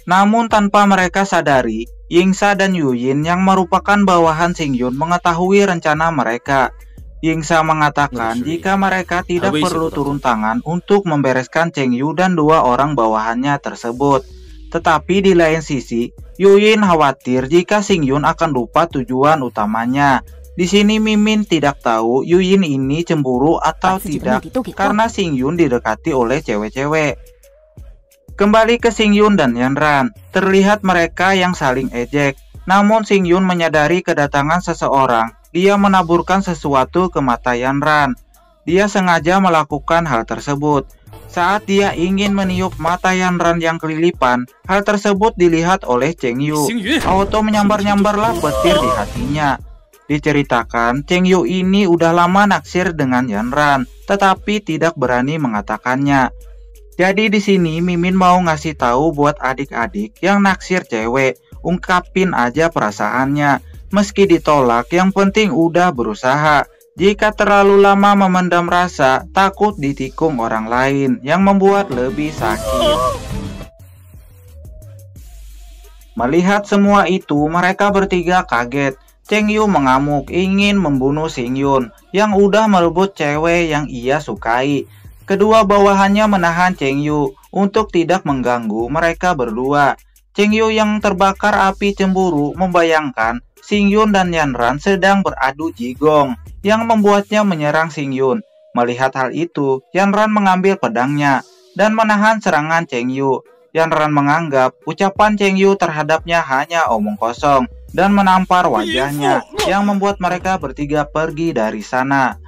Namun tanpa mereka sadari, Yingsa dan Yuyin yang merupakan bawahan Xing Yun mengetahui rencana mereka. Yingsa mengatakan jika mereka tidak perlu turun tangan untuk membereskan Cheng Yu dan 2 orang bawahannya tersebut. Tetapi di lain sisi, Yuyin khawatir jika Xing Yun akan lupa tujuan utamanya. Di sini Mimin tidak tahu Yuyin ini cemburu atau tidak karena Xing Yun didekati oleh cewek-cewek. Kembali ke Xing Yun dan Yanran, terlihat mereka yang saling ejek. Namun Xing Yun menyadari kedatangan seseorang. Dia menaburkan sesuatu ke mata Yanran. Dia sengaja melakukan hal tersebut. Saat dia ingin meniup mata Yanran yang kelilipan, hal tersebut dilihat oleh Cheng Yu. Auto menyambar-nyambarlah petir di hatinya. Diceritakan, Cheng Yu ini udah lama naksir dengan Yanran, tetapi tidak berani mengatakannya. Jadi di sini Mimin mau ngasih tahu buat adik-adik yang naksir cewek, ungkapin aja perasaannya. Meski ditolak, yang penting udah berusaha. Jika terlalu lama memendam rasa, takut ditikung orang lain yang membuat lebih sakit. Melihat semua itu, mereka bertiga kaget. Cheng Yu mengamuk ingin membunuh Xing Yun yang udah merebut cewek yang ia sukai. Kedua bawahannya menahan Cheng Yu untuk tidak mengganggu mereka berdua. Cheng Yu yang terbakar api cemburu membayangkan Xing Yun dan Yanran sedang beradu jigong yang membuatnya menyerang Xing Yun. Melihat hal itu, Yanran mengambil pedangnya dan menahan serangan Cheng Yu. Yanran menganggap ucapan Cheng Yu terhadapnya hanya omong kosong dan menampar wajahnya yang membuat mereka bertiga pergi dari sana.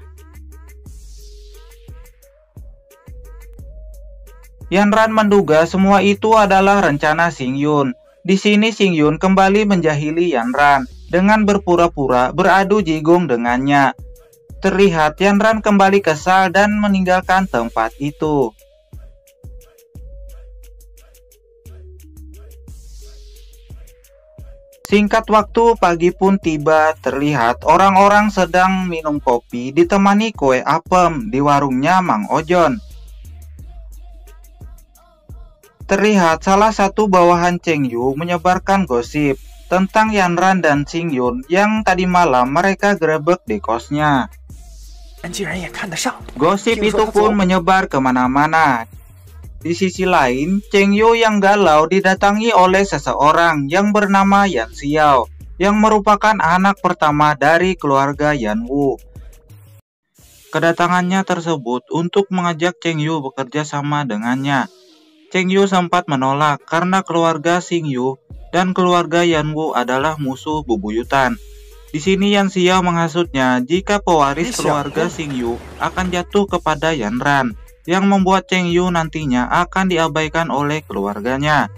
Yanran menduga semua itu adalah rencana Xing Yun. Di sini Xing Yun kembali menjahili Yanran dengan berpura-pura beradu jigong dengannya. Terlihat Yanran kembali kesal dan meninggalkan tempat itu. Singkat waktu pagi pun tiba, terlihat orang-orang sedang minum kopi ditemani kue apem di warungnya Mang Ojon. Terlihat salah satu bawahan Cheng Yu menyebarkan gosip tentang Yanran dan Xing Yun yang tadi malam mereka grebek di kosnya. Gosip itu pun menyebar kemana-mana. Di sisi lain, Cheng Yu yang galau didatangi oleh seseorang yang bernama Yan Xiao, yang merupakan anak pertama dari keluarga Yan Wu. Kedatangannya tersebut untuk mengajak Cheng Yu bekerja sama dengannya. Cheng Yu sempat menolak karena keluarga Xing Yu dan keluarga Yan Wu adalah musuh bebuyutan. Di sini Yan Xiao menghasutnya jika pewaris keluarga Xing Yu akan jatuh kepada Yanran, yang membuat Cheng Yu nantinya akan diabaikan oleh keluarganya.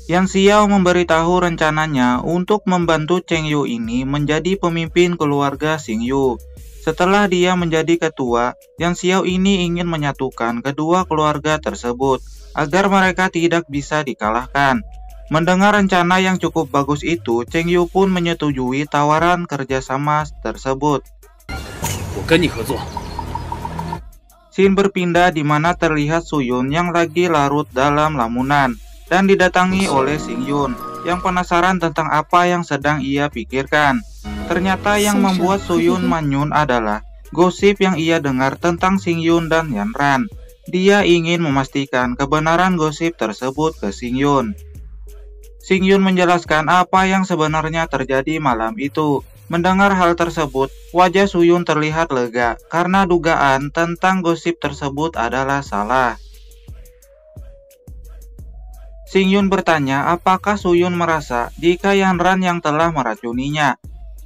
Yan Xiao memberitahu rencananya untuk membantu Cheng Yu ini menjadi pemimpin keluarga Xing Yu. Setelah dia menjadi ketua, Yan Xiao ini ingin menyatukan kedua keluarga tersebut agar mereka tidak bisa dikalahkan. Mendengar rencana yang cukup bagus itu, Cheng Yu pun menyetujui tawaran kerjasama tersebut. Scene berpindah di mana terlihat Suyun yang lagi larut dalam lamunan dan didatangi oleh Singyun yang penasaran tentang apa yang sedang ia pikirkan. Ternyata yang membuat Suyun manyun adalah gosip yang ia dengar tentang Singyun dan Yanran. Dia ingin memastikan kebenaran gosip tersebut ke Singyun. Singyun menjelaskan apa yang sebenarnya terjadi malam itu. Mendengar hal tersebut, wajah Suyun terlihat lega karena dugaan tentang gosip tersebut adalah salah. Singyun bertanya apakah Suyun merasa jika Yanran yang telah meracuninya.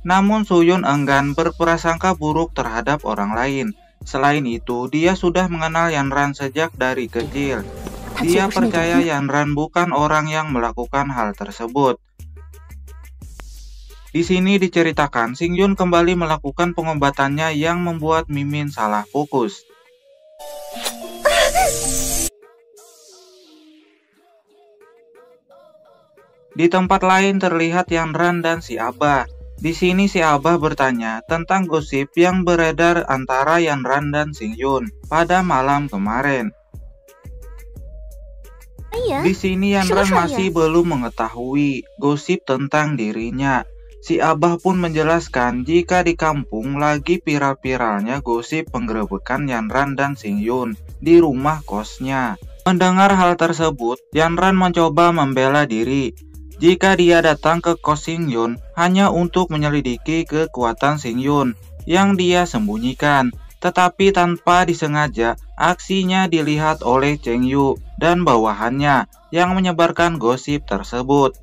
Namun Suyun enggan berprasangka buruk terhadap orang lain. Selain itu, dia sudah mengenal Yanran sejak dari kecil. Dia percaya Yanran bukan orang yang melakukan hal tersebut. Di sini diceritakan Singyun kembali melakukan pengobatannya yang membuat Mimin salah fokus. Di tempat lain terlihat Yanran dan si Abah. Di sini si Abah bertanya tentang gosip yang beredar antara Yanran dan Singyun pada malam kemarin. Di sini Yanran masih belum mengetahui gosip tentang dirinya. Si Abah pun menjelaskan jika di kampung lagi viral-viralnya gosip penggerebekan Yanran dan Singyun di rumah kosnya. Mendengar hal tersebut, Yanran mencoba membela diri. Jika dia datang ke kos Singyun hanya untuk menyelidiki kekuatan Singyun yang dia sembunyikan. Tetapi tanpa disengaja, aksinya dilihat oleh Cheng Yu dan bawahannya yang menyebarkan gosip tersebut.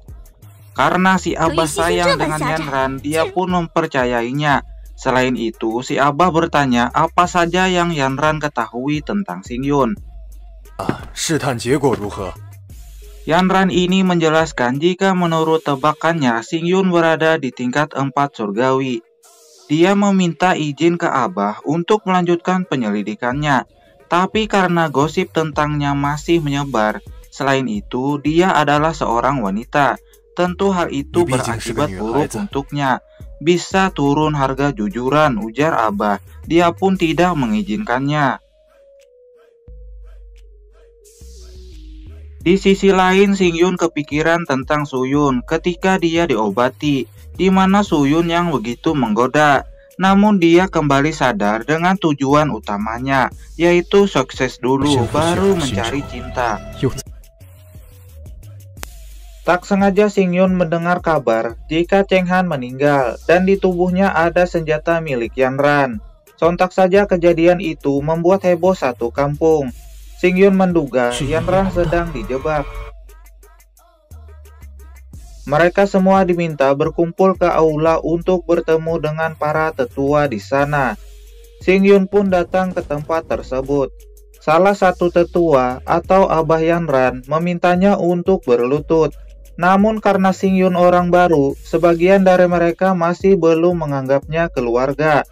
Karena si Abah sayang dengan Yanran, dia pun mempercayainya. Selain itu, si Abah bertanya apa saja yang Yanran ketahui tentang Singyun. Yanran ini menjelaskan jika menurut tebakannya Singyun berada di tingkat 4 surgawi. Dia meminta izin ke Abah untuk melanjutkan penyelidikannya. Tapi karena gosip tentangnya masih menyebar, selain itu dia adalah seorang wanita. Tentu hal itu berakibat buruk untuknya. Bisa turun harga jujuran, ujar Abah. Dia pun tidak mengizinkannya. Di sisi lain, Singyun kepikiran tentang Suyun ketika dia diobati, di mana Suyun yang begitu menggoda. Namun dia kembali sadar dengan tujuan utamanya, yaitu sukses dulu, baru mencari cinta. Tak sengaja Singyun mendengar kabar jika Cheng Han meninggal dan di tubuhnya ada senjata milik Yanran. Sontak saja kejadian itu membuat heboh satu kampung. Singyun menduga Yanran sedang dijebak. Mereka semua diminta berkumpul ke aula untuk bertemu dengan para tetua di sana. Singyun pun datang ke tempat tersebut. Salah satu tetua atau Abah Yanran memintanya untuk berlutut. Namun karena Singyun orang baru, sebagian dari mereka masih belum menganggapnya keluarga.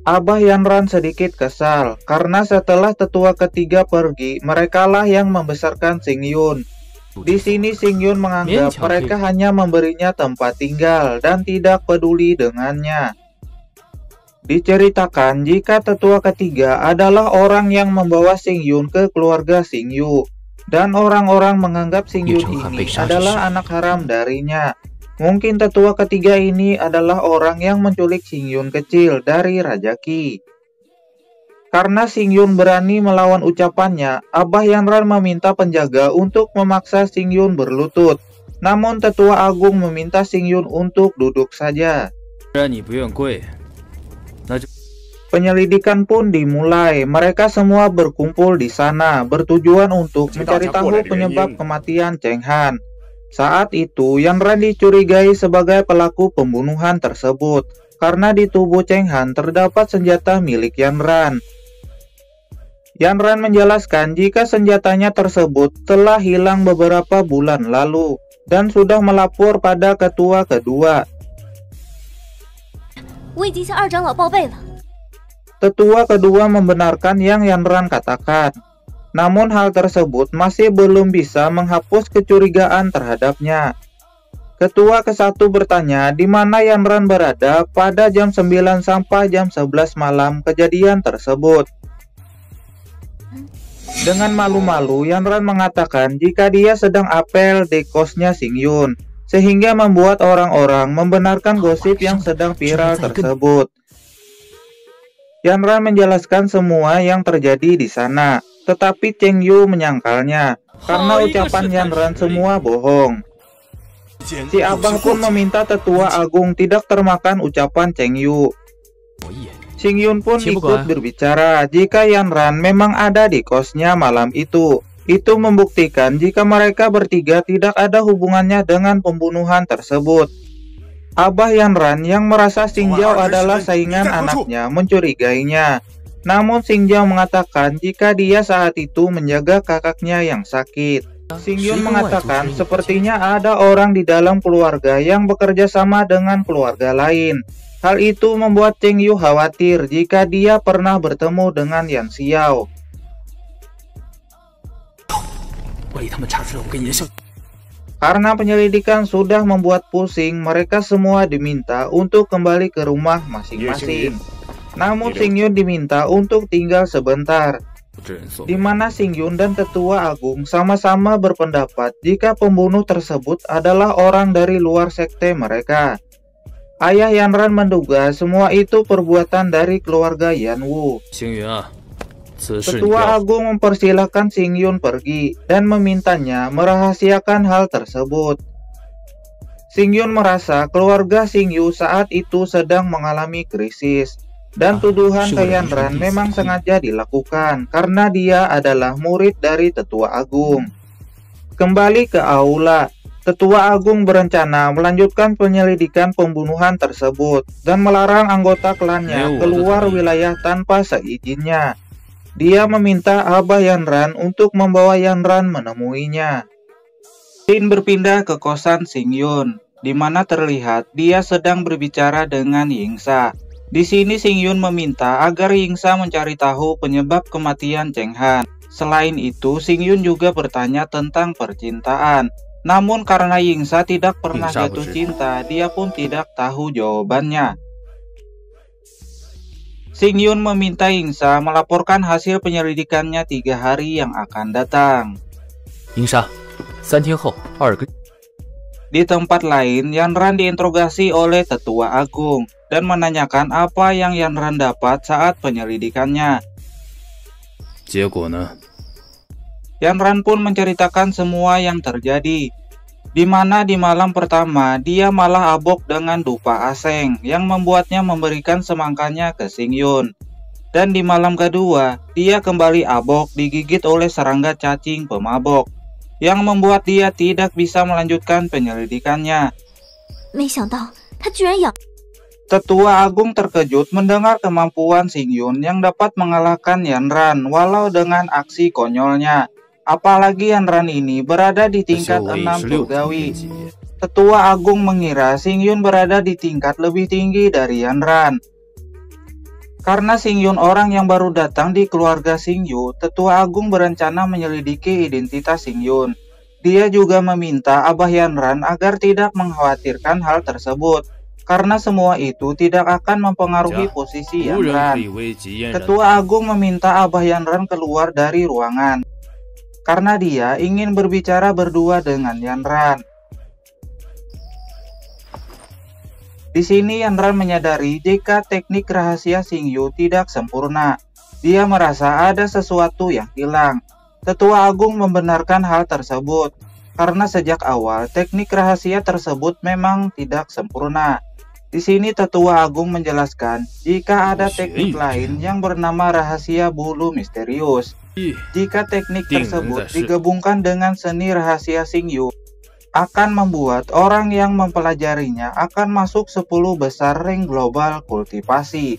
Abah Yanran sedikit kesal karena setelah tetua ketiga pergi, merekalah yang membesarkan Singyun. Di sini Singyun menganggap mereka hanya memberinya tempat tinggal dan tidak peduli dengannya. Diceritakan jika tetua ketiga adalah orang yang membawa Singyun ke keluarga Singyu. Dan orang-orang menganggap Singyun ini adalah anak haram darinya. Mungkin tetua ketiga ini adalah orang yang menculik Singyun kecil dari Raja Qi. Karena Singyun berani melawan ucapannya, Abah Yanran meminta penjaga untuk memaksa Singyun berlutut. Namun tetua agung meminta Singyun untuk duduk saja. Penyelidikan pun dimulai. Mereka semua berkumpul di sana, bertujuan untuk mencari tahu penyebab kematian Cheng Han. Saat itu, Yanran dicurigai sebagai pelaku pembunuhan tersebut, karena di tubuh Cheng Han terdapat senjata milik Yanran. Yanran menjelaskan jika senjatanya tersebut telah hilang beberapa bulan lalu, dan sudah melapor pada ketua kedua. Tetua kedua membenarkan yang Yanran katakan. Namun hal tersebut masih belum bisa menghapus kecurigaan terhadapnya. Ketua ke-1 bertanya di mana Yanran berada pada jam 9 sampai jam 11 malam kejadian tersebut. Dengan malu-malu, Yanran mengatakan jika dia sedang apel di kosnya Xingyun, sehingga membuat orang-orang membenarkan gosip yang sedang viral tersebut. Yanran menjelaskan semua yang terjadi di sana, tetapi Cheng Yu menyangkalnya, karena ucapan Yanran semua bohong. Si Abah pun meminta tetua agung tidak termakan ucapan Cheng Yu. Xingyun pun ikut berbicara jika Yanran memang ada di kosnya malam itu. Itu membuktikan jika mereka bertiga tidak ada hubungannya dengan pembunuhan tersebut. Abah Yanran yang merasa Xinjiao adalah saingan anaknya mencurigainya. Namun Xinjiao mengatakan jika dia saat itu menjaga kakaknya yang sakit. Xingyun mengatakan sepertinya ada orang di dalam keluarga yang bekerja sama dengan keluarga lain. Hal itu membuat Cheng Yu khawatir jika dia pernah bertemu dengan Yan Xiao. Karena penyelidikan sudah membuat pusing, mereka semua diminta untuk kembali ke rumah masing-masing. Namun Xingyun diminta untuk tinggal sebentar, di mana Xingyun dan tetua agung sama-sama berpendapat jika pembunuh tersebut adalah orang dari luar sekte mereka. Ayah Yanran menduga semua itu perbuatan dari keluarga Yanwu. Tetua agung mempersilahkan Xingyun pergi dan memintanya merahasiakan hal tersebut. Xingyun merasa keluarga Xingyu saat itu sedang mengalami krisis, dan tuduhan ke Yanran memang sengaja dilakukan karena dia adalah murid dari tetua agung. Kembali ke aula, tetua agung berencana melanjutkan penyelidikan pembunuhan tersebut dan melarang anggota klannya keluar wilayah tanpa seizinnya. Dia meminta Abah Yanran untuk membawa Yanran menemuinya. Scene berpindah ke kosan Xingyun, di mana terlihat dia sedang berbicara dengan Yingsa. Di sini Xingyun meminta agar Yingsa mencari tahu penyebab kematian Cheng Han. Selain itu, Xingyun juga bertanya tentang percintaan. Namun karena Yingsa tidak pernah jatuh cinta, dia pun tidak tahu jawabannya. Xingyun meminta Yingsa melaporkan hasil penyelidikannya 3 hari yang akan datang. Di tempat lain, Yanran diinterogasi oleh tetua agung dan menanyakan apa yang Yanran dapat saat penyelidikannya. Yanran pun menceritakan semua yang terjadi, di mana di malam pertama dia malah abok dengan dupa aseng yang membuatnya memberikan semangkanya ke Xingyun. Dan di malam kedua, dia kembali abok digigit oleh serangga cacing pemabok, yang membuat dia tidak bisa melanjutkan penyelidikannya. Tetua agung terkejut mendengar kemampuan Xingyun yang dapat mengalahkan Yanran walau dengan aksi konyolnya. Apalagi Yanran ini berada di tingkat 6 surgawi. Tetua agung mengira Xingyun berada di tingkat lebih tinggi dari Yanran. Karena Xingyun orang yang baru datang di keluarga Xingyu, tetua agung berencana menyelidiki identitas Xingyun. Dia juga meminta Abah Yanran agar tidak mengkhawatirkan hal tersebut, karena semua itu tidak akan mempengaruhi posisi Yanran. Tetua agung meminta Abah Yanran keluar dari ruangan, karena dia ingin berbicara berdua dengan Yanran. Di sini Yanran menyadari jika teknik rahasia Xingyu tidak sempurna. Dia merasa ada sesuatu yang hilang. Tetua agung membenarkan hal tersebut, karena sejak awal teknik rahasia tersebut memang tidak sempurna. Di sini tetua agung menjelaskan jika ada teknik lain yang bernama rahasia bulu misterius. Jika teknik tersebut digabungkan dengan seni rahasia Xingyu, akan membuat orang yang mempelajarinya akan masuk 10 besar ring global kultivasi.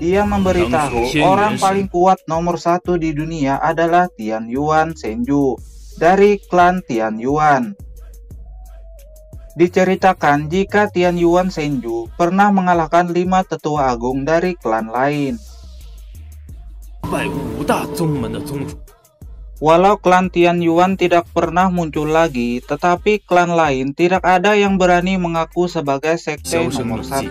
Dia memberitahu orang paling kuat nomor 1 di dunia adalah Tian Yuan Senju dari klan Tian Yuan. Diceritakan jika Tian Yuan Senju pernah mengalahkan 5 tetua agung dari klan lain. Walau klan Tian Yuan tidak pernah muncul lagi, tetapi klan lain tidak ada yang berani mengaku sebagai sekte nomor 1.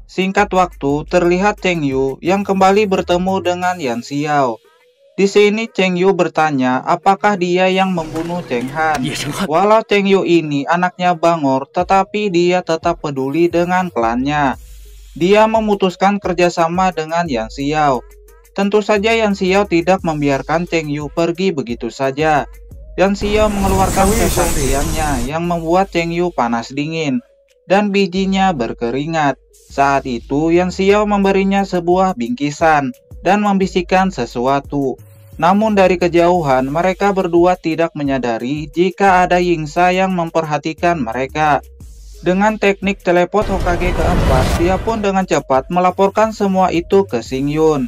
Singkat waktu, terlihat Cheng Yu yang kembali bertemu dengan Yan Xiao. Di sini Cheng Yu bertanya apakah dia yang membunuh Cheng Han. Walau Cheng Yu ini anaknya Bangor, tetapi dia tetap peduli dengan klannya. Dia memutuskan kerjasama dengan Yan Xiao. Tentu saja Yan Xiao tidak membiarkan Cheng Yu pergi begitu saja. Yan Xiao mengeluarkan kesaksiannya yang membuat Cheng Yu panas dingin dan bijinya berkeringat. Saat itu Yan Xiao memberinya sebuah bingkisan dan membisikkan sesuatu. Namun dari kejauhan mereka berdua tidak menyadari jika ada Yingsa yang memperhatikan mereka. Dengan teknik teleport Hokage keempat, dia pun dengan cepat melaporkan semua itu ke Xingyun.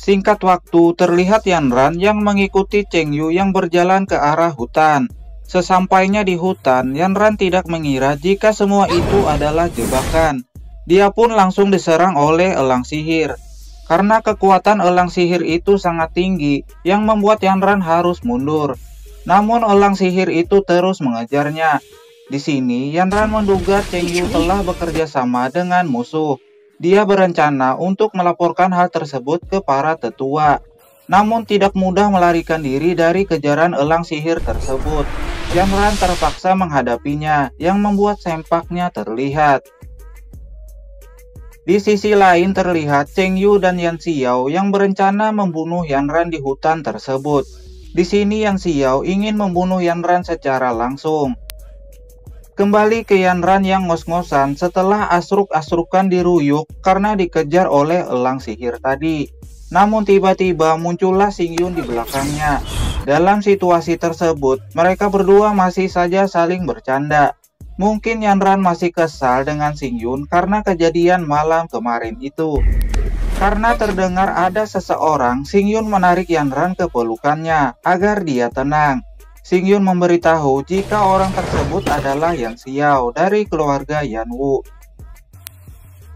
Singkat waktu, terlihat Yanran yang mengikuti Cheng Yu yang berjalan ke arah hutan. Sesampainya di hutan, Yanran tidak mengira jika semua itu adalah jebakan. Dia pun langsung diserang oleh elang sihir. Karena kekuatan elang sihir itu sangat tinggi, yang membuat Yanran harus mundur. Namun elang sihir itu terus mengejarnya. Di sini, Yanran menduga Cheng Yu telah bekerja sama dengan musuh. Dia berencana untuk melaporkan hal tersebut ke para tetua. Namun tidak mudah melarikan diri dari kejaran elang sihir tersebut. Yanran terpaksa menghadapinya, yang membuat sempaknya terlihat. Di sisi lain terlihat Cheng Yu dan Yan Xiao yang berencana membunuh Yanran di hutan tersebut. Di sini Yan Xiao ingin membunuh Yanran secara langsung. Kembali ke Yanran yang ngos-ngosan setelah asruk-asrukan diruyuk karena dikejar oleh elang sihir tadi. Namun tiba-tiba muncullah Xingyun di belakangnya. Dalam situasi tersebut, mereka berdua masih saja saling bercanda. Mungkin Yanran masih kesal dengan Xingyun karena kejadian malam kemarin itu. Karena terdengar ada seseorang, Xingyun menarik Yanran ke pelukannya agar dia tenang. Xingyun memberitahu jika orang tersebut adalah Yan Xiao dari keluarga Yan Wu,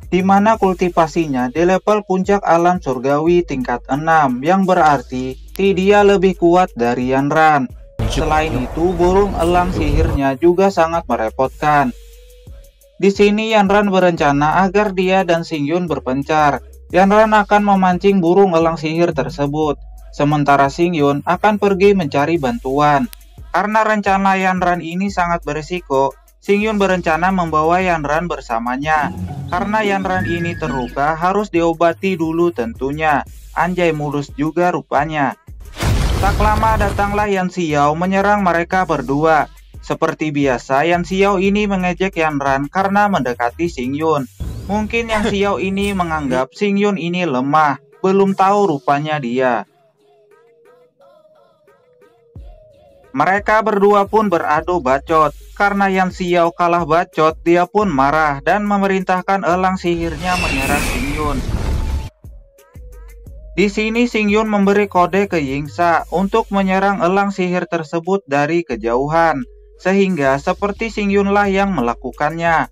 di mana kultivasinya di level puncak alam surgawi tingkat 6, yang berarti dia lebih kuat dari Yanran. Selain itu, burung elang sihirnya juga sangat merepotkan. Di sini Yanran berencana agar dia dan Xingyun berpencar. Yanran akan memancing burung elang sihir tersebut, sementara Xingyun akan pergi mencari bantuan. Karena rencana Yanran ini sangat berisiko, Xingyun berencana membawa Yanran bersamanya. Karena Yanran ini terluka, harus diobati dulu tentunya. Anjay mulus juga rupanya. Tak lama datanglah Yan Xiao menyerang mereka berdua. Seperti biasa, Yan Xiao ini mengejek Yanran karena mendekati Xingyun. Mungkin Yan Xiao ini menganggap Xingyun ini lemah, belum tahu rupanya dia. Mereka berdua pun beradu bacot. Karena Yan Xiao kalah bacot, dia pun marah dan memerintahkan elang sihirnya menyerang Xingyun. Di sini Xingyun memberi kode ke Yingsa untuk menyerang elang sihir tersebut dari kejauhan, sehingga seperti Xingyunlah yang melakukannya.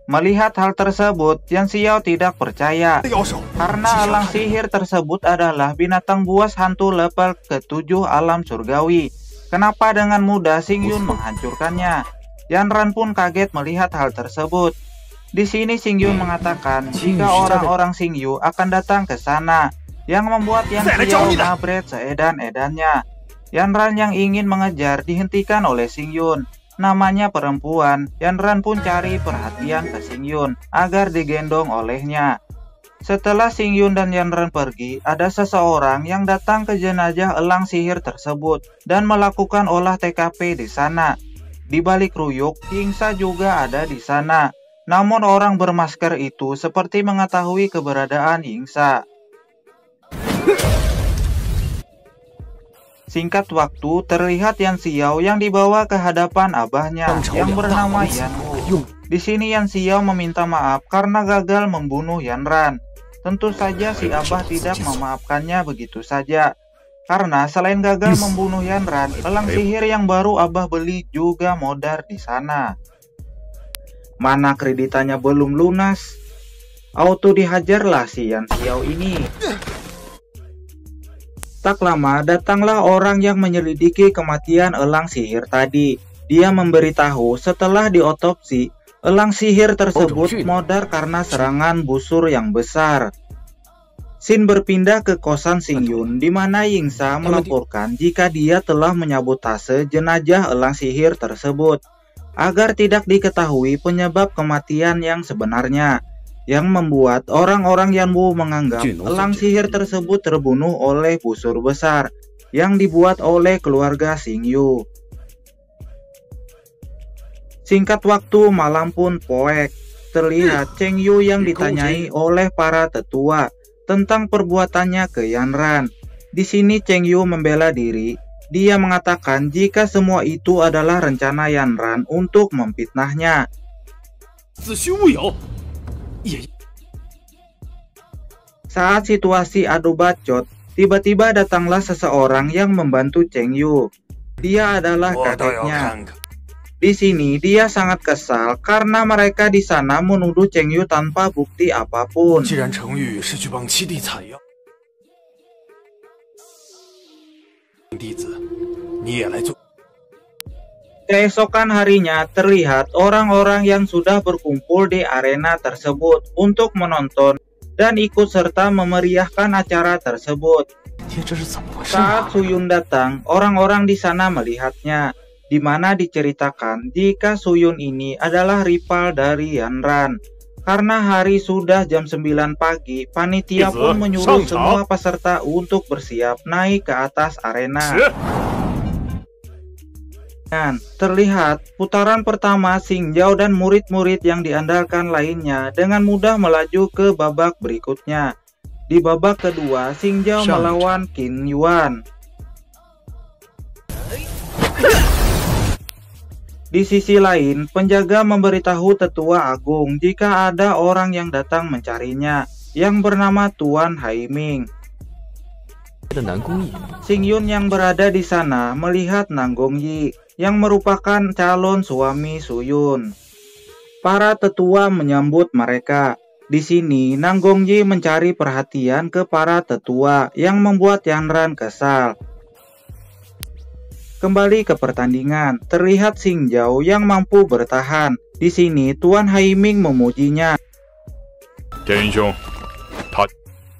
Melihat hal tersebut, Yan Xiao tidak percaya, karena elang sihir tersebut adalah binatang buas hantu level ke-7 alam surgawi. Kenapa dengan mudah Xingyun menghancurkannya? Yanran pun kaget melihat hal tersebut. Di sini Xingyun mengatakan jika orang-orang Xingyu akan datang ke sana, yang membuat Yan Xiao nabret seedan-edannya. Yanran yang ingin mengejar dihentikan oleh Xingyun. Namanya perempuan, Yanran pun cari perhatian ke Xingyun agar digendong olehnya. Setelah Xingyun dan Yanran pergi, ada seseorang yang datang ke jenazah elang sihir tersebut dan melakukan olah TKP di sana. Di balik ruyuk, Yingsa juga ada di sana. Namun orang bermasker itu seperti mengetahui keberadaan Yingsa. Singkat waktu, terlihat Yan Xiao yang dibawa ke hadapan abahnya yang bernama Yan Wu. Di sini Yan Xiao meminta maaf karena gagal membunuh Yanran. Tentu saja si abah tidak memaafkannya begitu saja. Karena selain gagal membunuh Yanran, elang sihir yang baru abah beli juga modar di sana. Mana kreditannya belum lunas, auto dihajarlah si Yan Xiao ini. Tak lama datanglah orang yang menyelidiki kematian elang sihir tadi. Dia memberitahu setelah diotopsi, elang sihir tersebut modar karena serangan busur yang besar. Scene berpindah ke kosan Xing Yun, di mana Yingsa melaporkan jika dia telah menyabotase jenazah elang sihir tersebut, agar tidak diketahui penyebab kematian yang sebenarnya, yang membuat orang-orang Yanwu menganggap elang sihir tersebut terbunuh oleh busur besar yang dibuat oleh keluarga Xing Yu. Singkat waktu, malam pun poek. Terlihat Cheng Yu yang ditanyai oleh para tetua tentang perbuatannya ke Yanran. Di sini Cheng Yu membela diri. Dia mengatakan jika semua itu adalah rencana Yanran untuk memfitnahnya. Saat situasi adu bacot, tiba-tiba datanglah seseorang yang membantu Cheng Yu. Dia adalah kakeknya. Di sini dia sangat kesal karena mereka di sana menuduh Cheng Yu tanpa bukti apapun. Keesokan harinya terlihat orang-orang yang sudah berkumpul di arena tersebut untuk menonton dan ikut serta memeriahkan acara tersebut. Saat Suyun datang, orang-orang di sana melihatnya, di mana diceritakan jika Suyun ini adalah rival dari Yanran. Karena hari sudah jam 9 pagi, panitia pun menyuruh semua peserta untuk bersiap naik ke atas arena. Dan terlihat putaran pertama Xing Zhao dan murid-murid yang diandalkan lainnya dengan mudah melaju ke babak berikutnya. Di babak kedua, Xing Zhao melawan Qin Yuan. Di sisi lain, penjaga memberitahu tetua agung jika ada orang yang datang mencarinya, yang bernama Tuan Haiming. Xing Yun yang berada di sana melihat Nanggong Yi, yang merupakan calon suami Suyun. Para tetua menyambut mereka. Di sini, Nanggong Yi mencari perhatian ke para tetua, yang membuat Yanran kesal. Kembali ke pertandingan, terlihat Xing Zhao yang mampu bertahan. Di sini Tuan Haiming memujinya.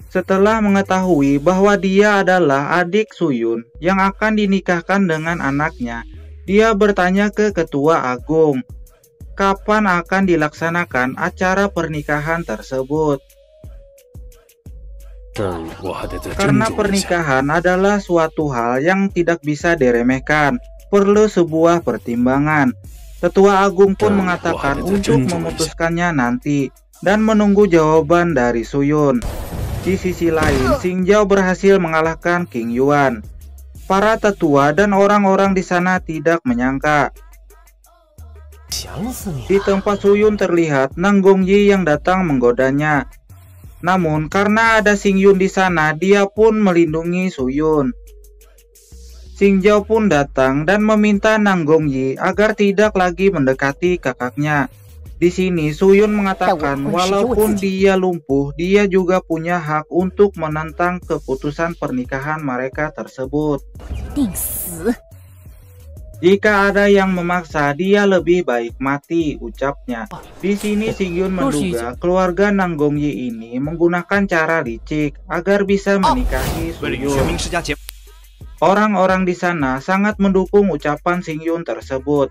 Setelah mengetahui bahwa dia adalah adik Suyun yang akan dinikahkan dengan anaknya, dia bertanya ke ketua agung, kapan akan dilaksanakan acara pernikahan tersebut. Karena pernikahan adalah suatu hal yang tidak bisa diremehkan, perlu sebuah pertimbangan. Tetua agung pun mengatakan untuk memutuskannya nanti dan menunggu jawaban dari Suyun. Di sisi lain, Xing Zhao berhasil mengalahkan Qin Yuan. Para tetua dan orang-orang di sana tidak menyangka. Di tempat Suyun terlihat Nanggong Yi yang datang menggodanya. Namun karena ada Xing Yun di sana, dia pun melindungi Suyun. Xing Zhao pun datang dan meminta Nanggong Yi agar tidak lagi mendekati kakaknya. Di sini Suyun mengatakan walaupun dia lumpuh, dia juga punya hak untuk menentang keputusan pernikahan mereka tersebut. Jika ada yang memaksa, dia lebih baik mati, ucapnya. Di sini Xing Yun menduga keluarga Nanggong Yi ini menggunakan cara licik agar bisa menikahi Suyun. Orang-orang di sana sangat mendukung ucapan Xing Yun tersebut.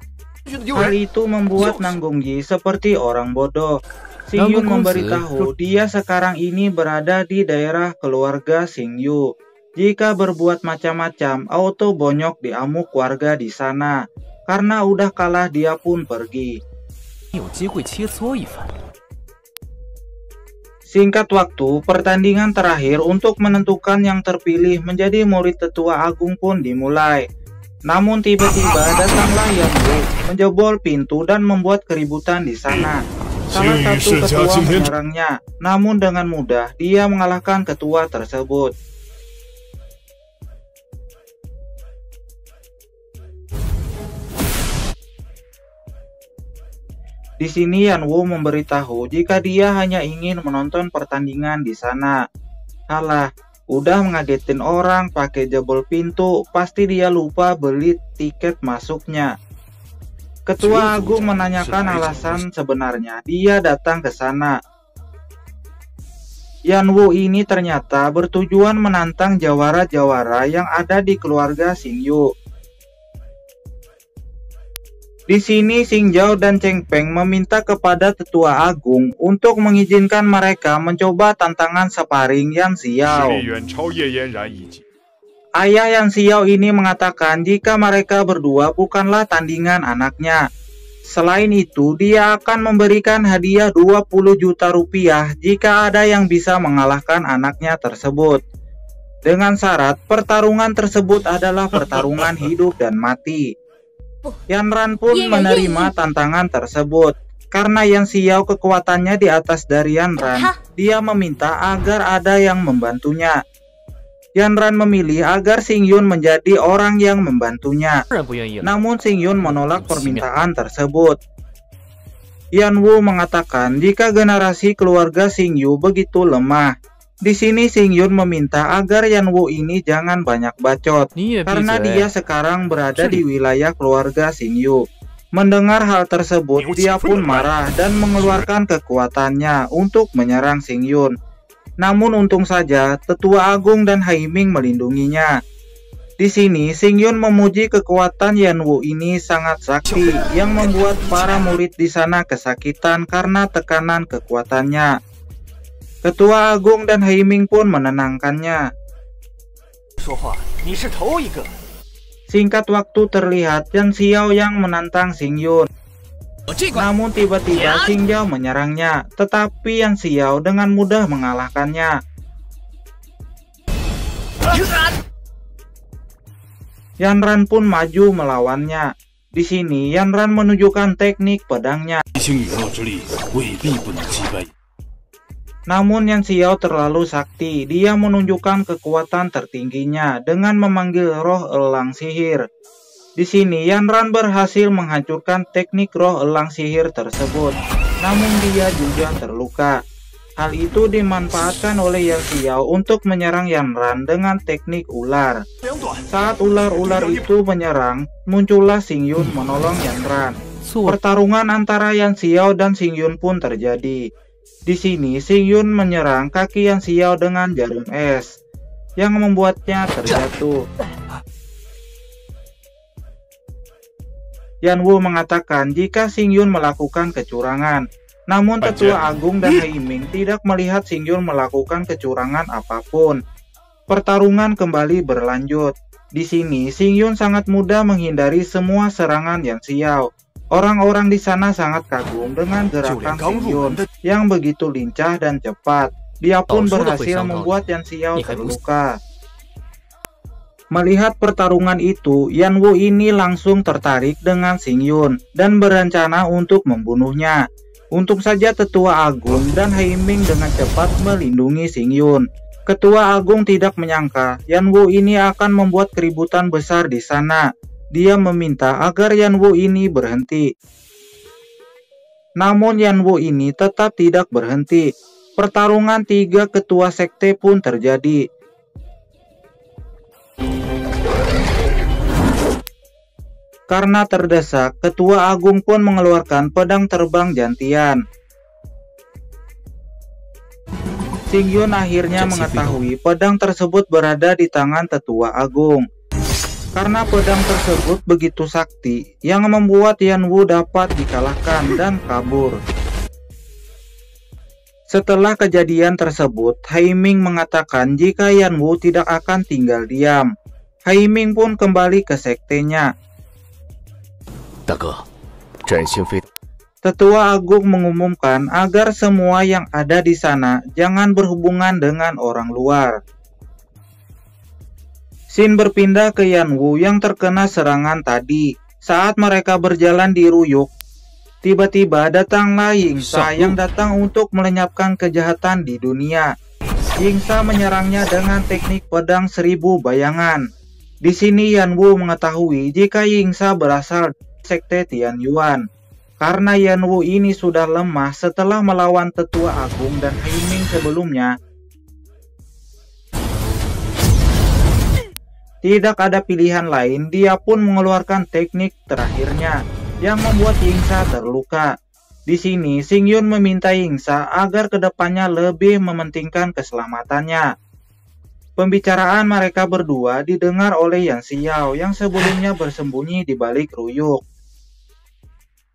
Hal itu membuat Nanggong Yi seperti orang bodoh. Xing Yun memberitahu dia sekarang ini berada di daerah keluarga Xing Yu. Jika berbuat macam-macam, auto bonyok diamuk warga di sana. Karena udah kalah dia pun pergi. Singkat waktu, pertandingan terakhir untuk menentukan yang terpilih menjadi murid tetua agung pun dimulai. Namun tiba-tiba datanglah Yang Wu, menjebol pintu dan membuat keributan di sana. Salah satu ketua menyerangnya, namun dengan mudah dia mengalahkan ketua tersebut. Di sini Yan Wu memberitahu jika dia hanya ingin menonton pertandingan di sana. Alah, udah ngagetin orang pakai jebol pintu, pasti dia lupa beli tiket masuknya. Ketua Agung menanyakan alasan sebenarnya dia datang ke sana. Yan Wu ini ternyata bertujuan menantang jawara-jawara yang ada di keluarga Xingyu. Di sini Xing Zhao dan Cheng Peng meminta kepada Tetua Agung untuk mengizinkan mereka mencoba tantangan sparring Yan Xiao. Ayah Yan Xiao ini mengatakan jika mereka berdua bukanlah tandingan anaknya. Selain itu, dia akan memberikan hadiah 20 juta rupiah jika ada yang bisa mengalahkan anaknya tersebut. Dengan syarat pertarungan tersebut adalah pertarungan hidup dan mati. Yan Ran pun menerima tantangan tersebut. Karena Yan Xiao kekuatannya di atas dari Yan Ran, dia meminta agar ada yang membantunya. Yan Ran memilih agar Xing Yun menjadi orang yang membantunya. Namun Xing Yun menolak permintaan tersebut. Yan Wu mengatakan jika generasi keluarga Xing Yu begitu lemah. Di sini Xing Yun meminta agar Yan Wu ini jangan banyak bacot, karena dia sekarang berada di wilayah keluarga Xing Yu. Mendengar hal tersebut, dia pun marah dan mengeluarkan kekuatannya untuk menyerang Xing Yun. Namun untung saja, Tetua Agung dan Haiming melindunginya. Di sini, Xing Yun memuji kekuatan Yan Wu ini sangat sakti, yang membuat para murid di sana kesakitan karena tekanan kekuatannya. Ketua Agung dan Haiming pun menenangkannya. Singkat waktu terlihat Yan Xiao yang menantang Xing Yun. Namun tiba-tiba Xing Zhao menyerangnya, tetapi Yan Xiao dengan mudah mengalahkannya. Yan Ran pun maju melawannya. Di sini Yan Ran menunjukkan teknik pedangnya. Namun Yan Xiao terlalu sakti, dia menunjukkan kekuatan tertingginya dengan memanggil roh elang sihir. Di sini Yan Ran berhasil menghancurkan teknik roh elang sihir tersebut, namun dia juga terluka. Hal itu dimanfaatkan oleh Yan Xiao untuk menyerang Yan Ran dengan teknik ular. Saat ular-ular itu menyerang, muncullah Xing Yun menolong Yan Ran. Pertarungan antara Yan Xiao dan Xing Yun pun terjadi. Di sini Xing Yun menyerang kaki Yan Xiao dengan jarum es, yang membuatnya terjatuh. Yan Wu mengatakan jika Xing Yun melakukan kecurangan, namun Tetua Agung dan Haiming tidak melihat Xing Yun melakukan kecurangan apapun. Pertarungan kembali berlanjut. Di sini Xing Yun sangat mudah menghindari semua serangan Yan Xiao. Orang-orang di sana sangat kagum dengan gerakan Xing Yun yang begitu lincah dan cepat. Dia pun berhasil membuat Yan Xiao terluka. Melihat pertarungan itu, Yan Wu ini langsung tertarik dengan Xing Yun dan berencana untuk membunuhnya. Untung saja Tetua Agung dan Haiming dengan cepat melindungi Xing Yun. Ketua Agung tidak menyangka Yan Wu ini akan membuat keributan besar di sana. Dia meminta agar Yan Wu ini berhenti. Namun Yan Wu ini tetap tidak berhenti. Pertarungan 3 ketua sekte pun terjadi. Karena terdesak, Ketua Agung pun mengeluarkan pedang terbang jantian. Xing Yun akhirnya mengetahui pedang tersebut berada di tangan Tetua Agung. Karena pedang tersebut begitu sakti, yang membuat Yan Wu dapat dikalahkan dan kabur. Setelah kejadian tersebut, Haiming mengatakan jika Yan Wu tidak akan tinggal diam. Haiming pun kembali ke sektenya. Tetua Agung mengumumkan agar semua yang ada di sana jangan berhubungan dengan orang luar. Xin berpindah ke Yan Wu yang terkena serangan tadi. Saat mereka berjalan di Ruyuk, tiba-tiba datanglah Yingsa yang datang untuk melenyapkan kejahatan di dunia. Yingsa menyerangnya dengan teknik pedang 1000 bayangan. Di sini Yan Wu mengetahui jika Yingsa berasal dari sekte Tianyuan. Karena Yan Wu ini sudah lemah setelah melawan Tetua Agung dan Haiming sebelumnya, tidak ada pilihan lain, dia pun mengeluarkan teknik terakhirnya yang membuat Yingsa terluka. Di sini, Sing Yun meminta Yingsa agar kedepannya lebih mementingkan keselamatannya. Pembicaraan mereka berdua didengar oleh Yan Xiao yang sebelumnya bersembunyi di balik ruyuk.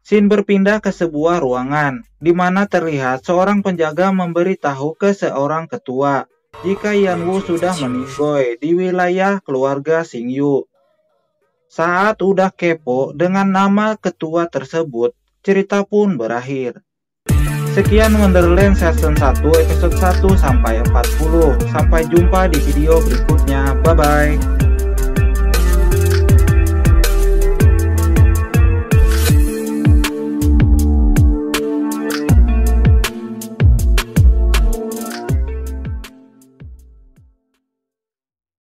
Scene berpindah ke sebuah ruangan, di mana terlihat seorang penjaga memberitahu ke seorang ketua jika Yan Wu sudah meninggoy di wilayah keluarga Xing Yu. Saat udah kepo dengan nama ketua tersebut, cerita pun berakhir. Sekian Wonderland Season 1 episode 1 sampai 40. Sampai jumpa di video berikutnya. Bye bye.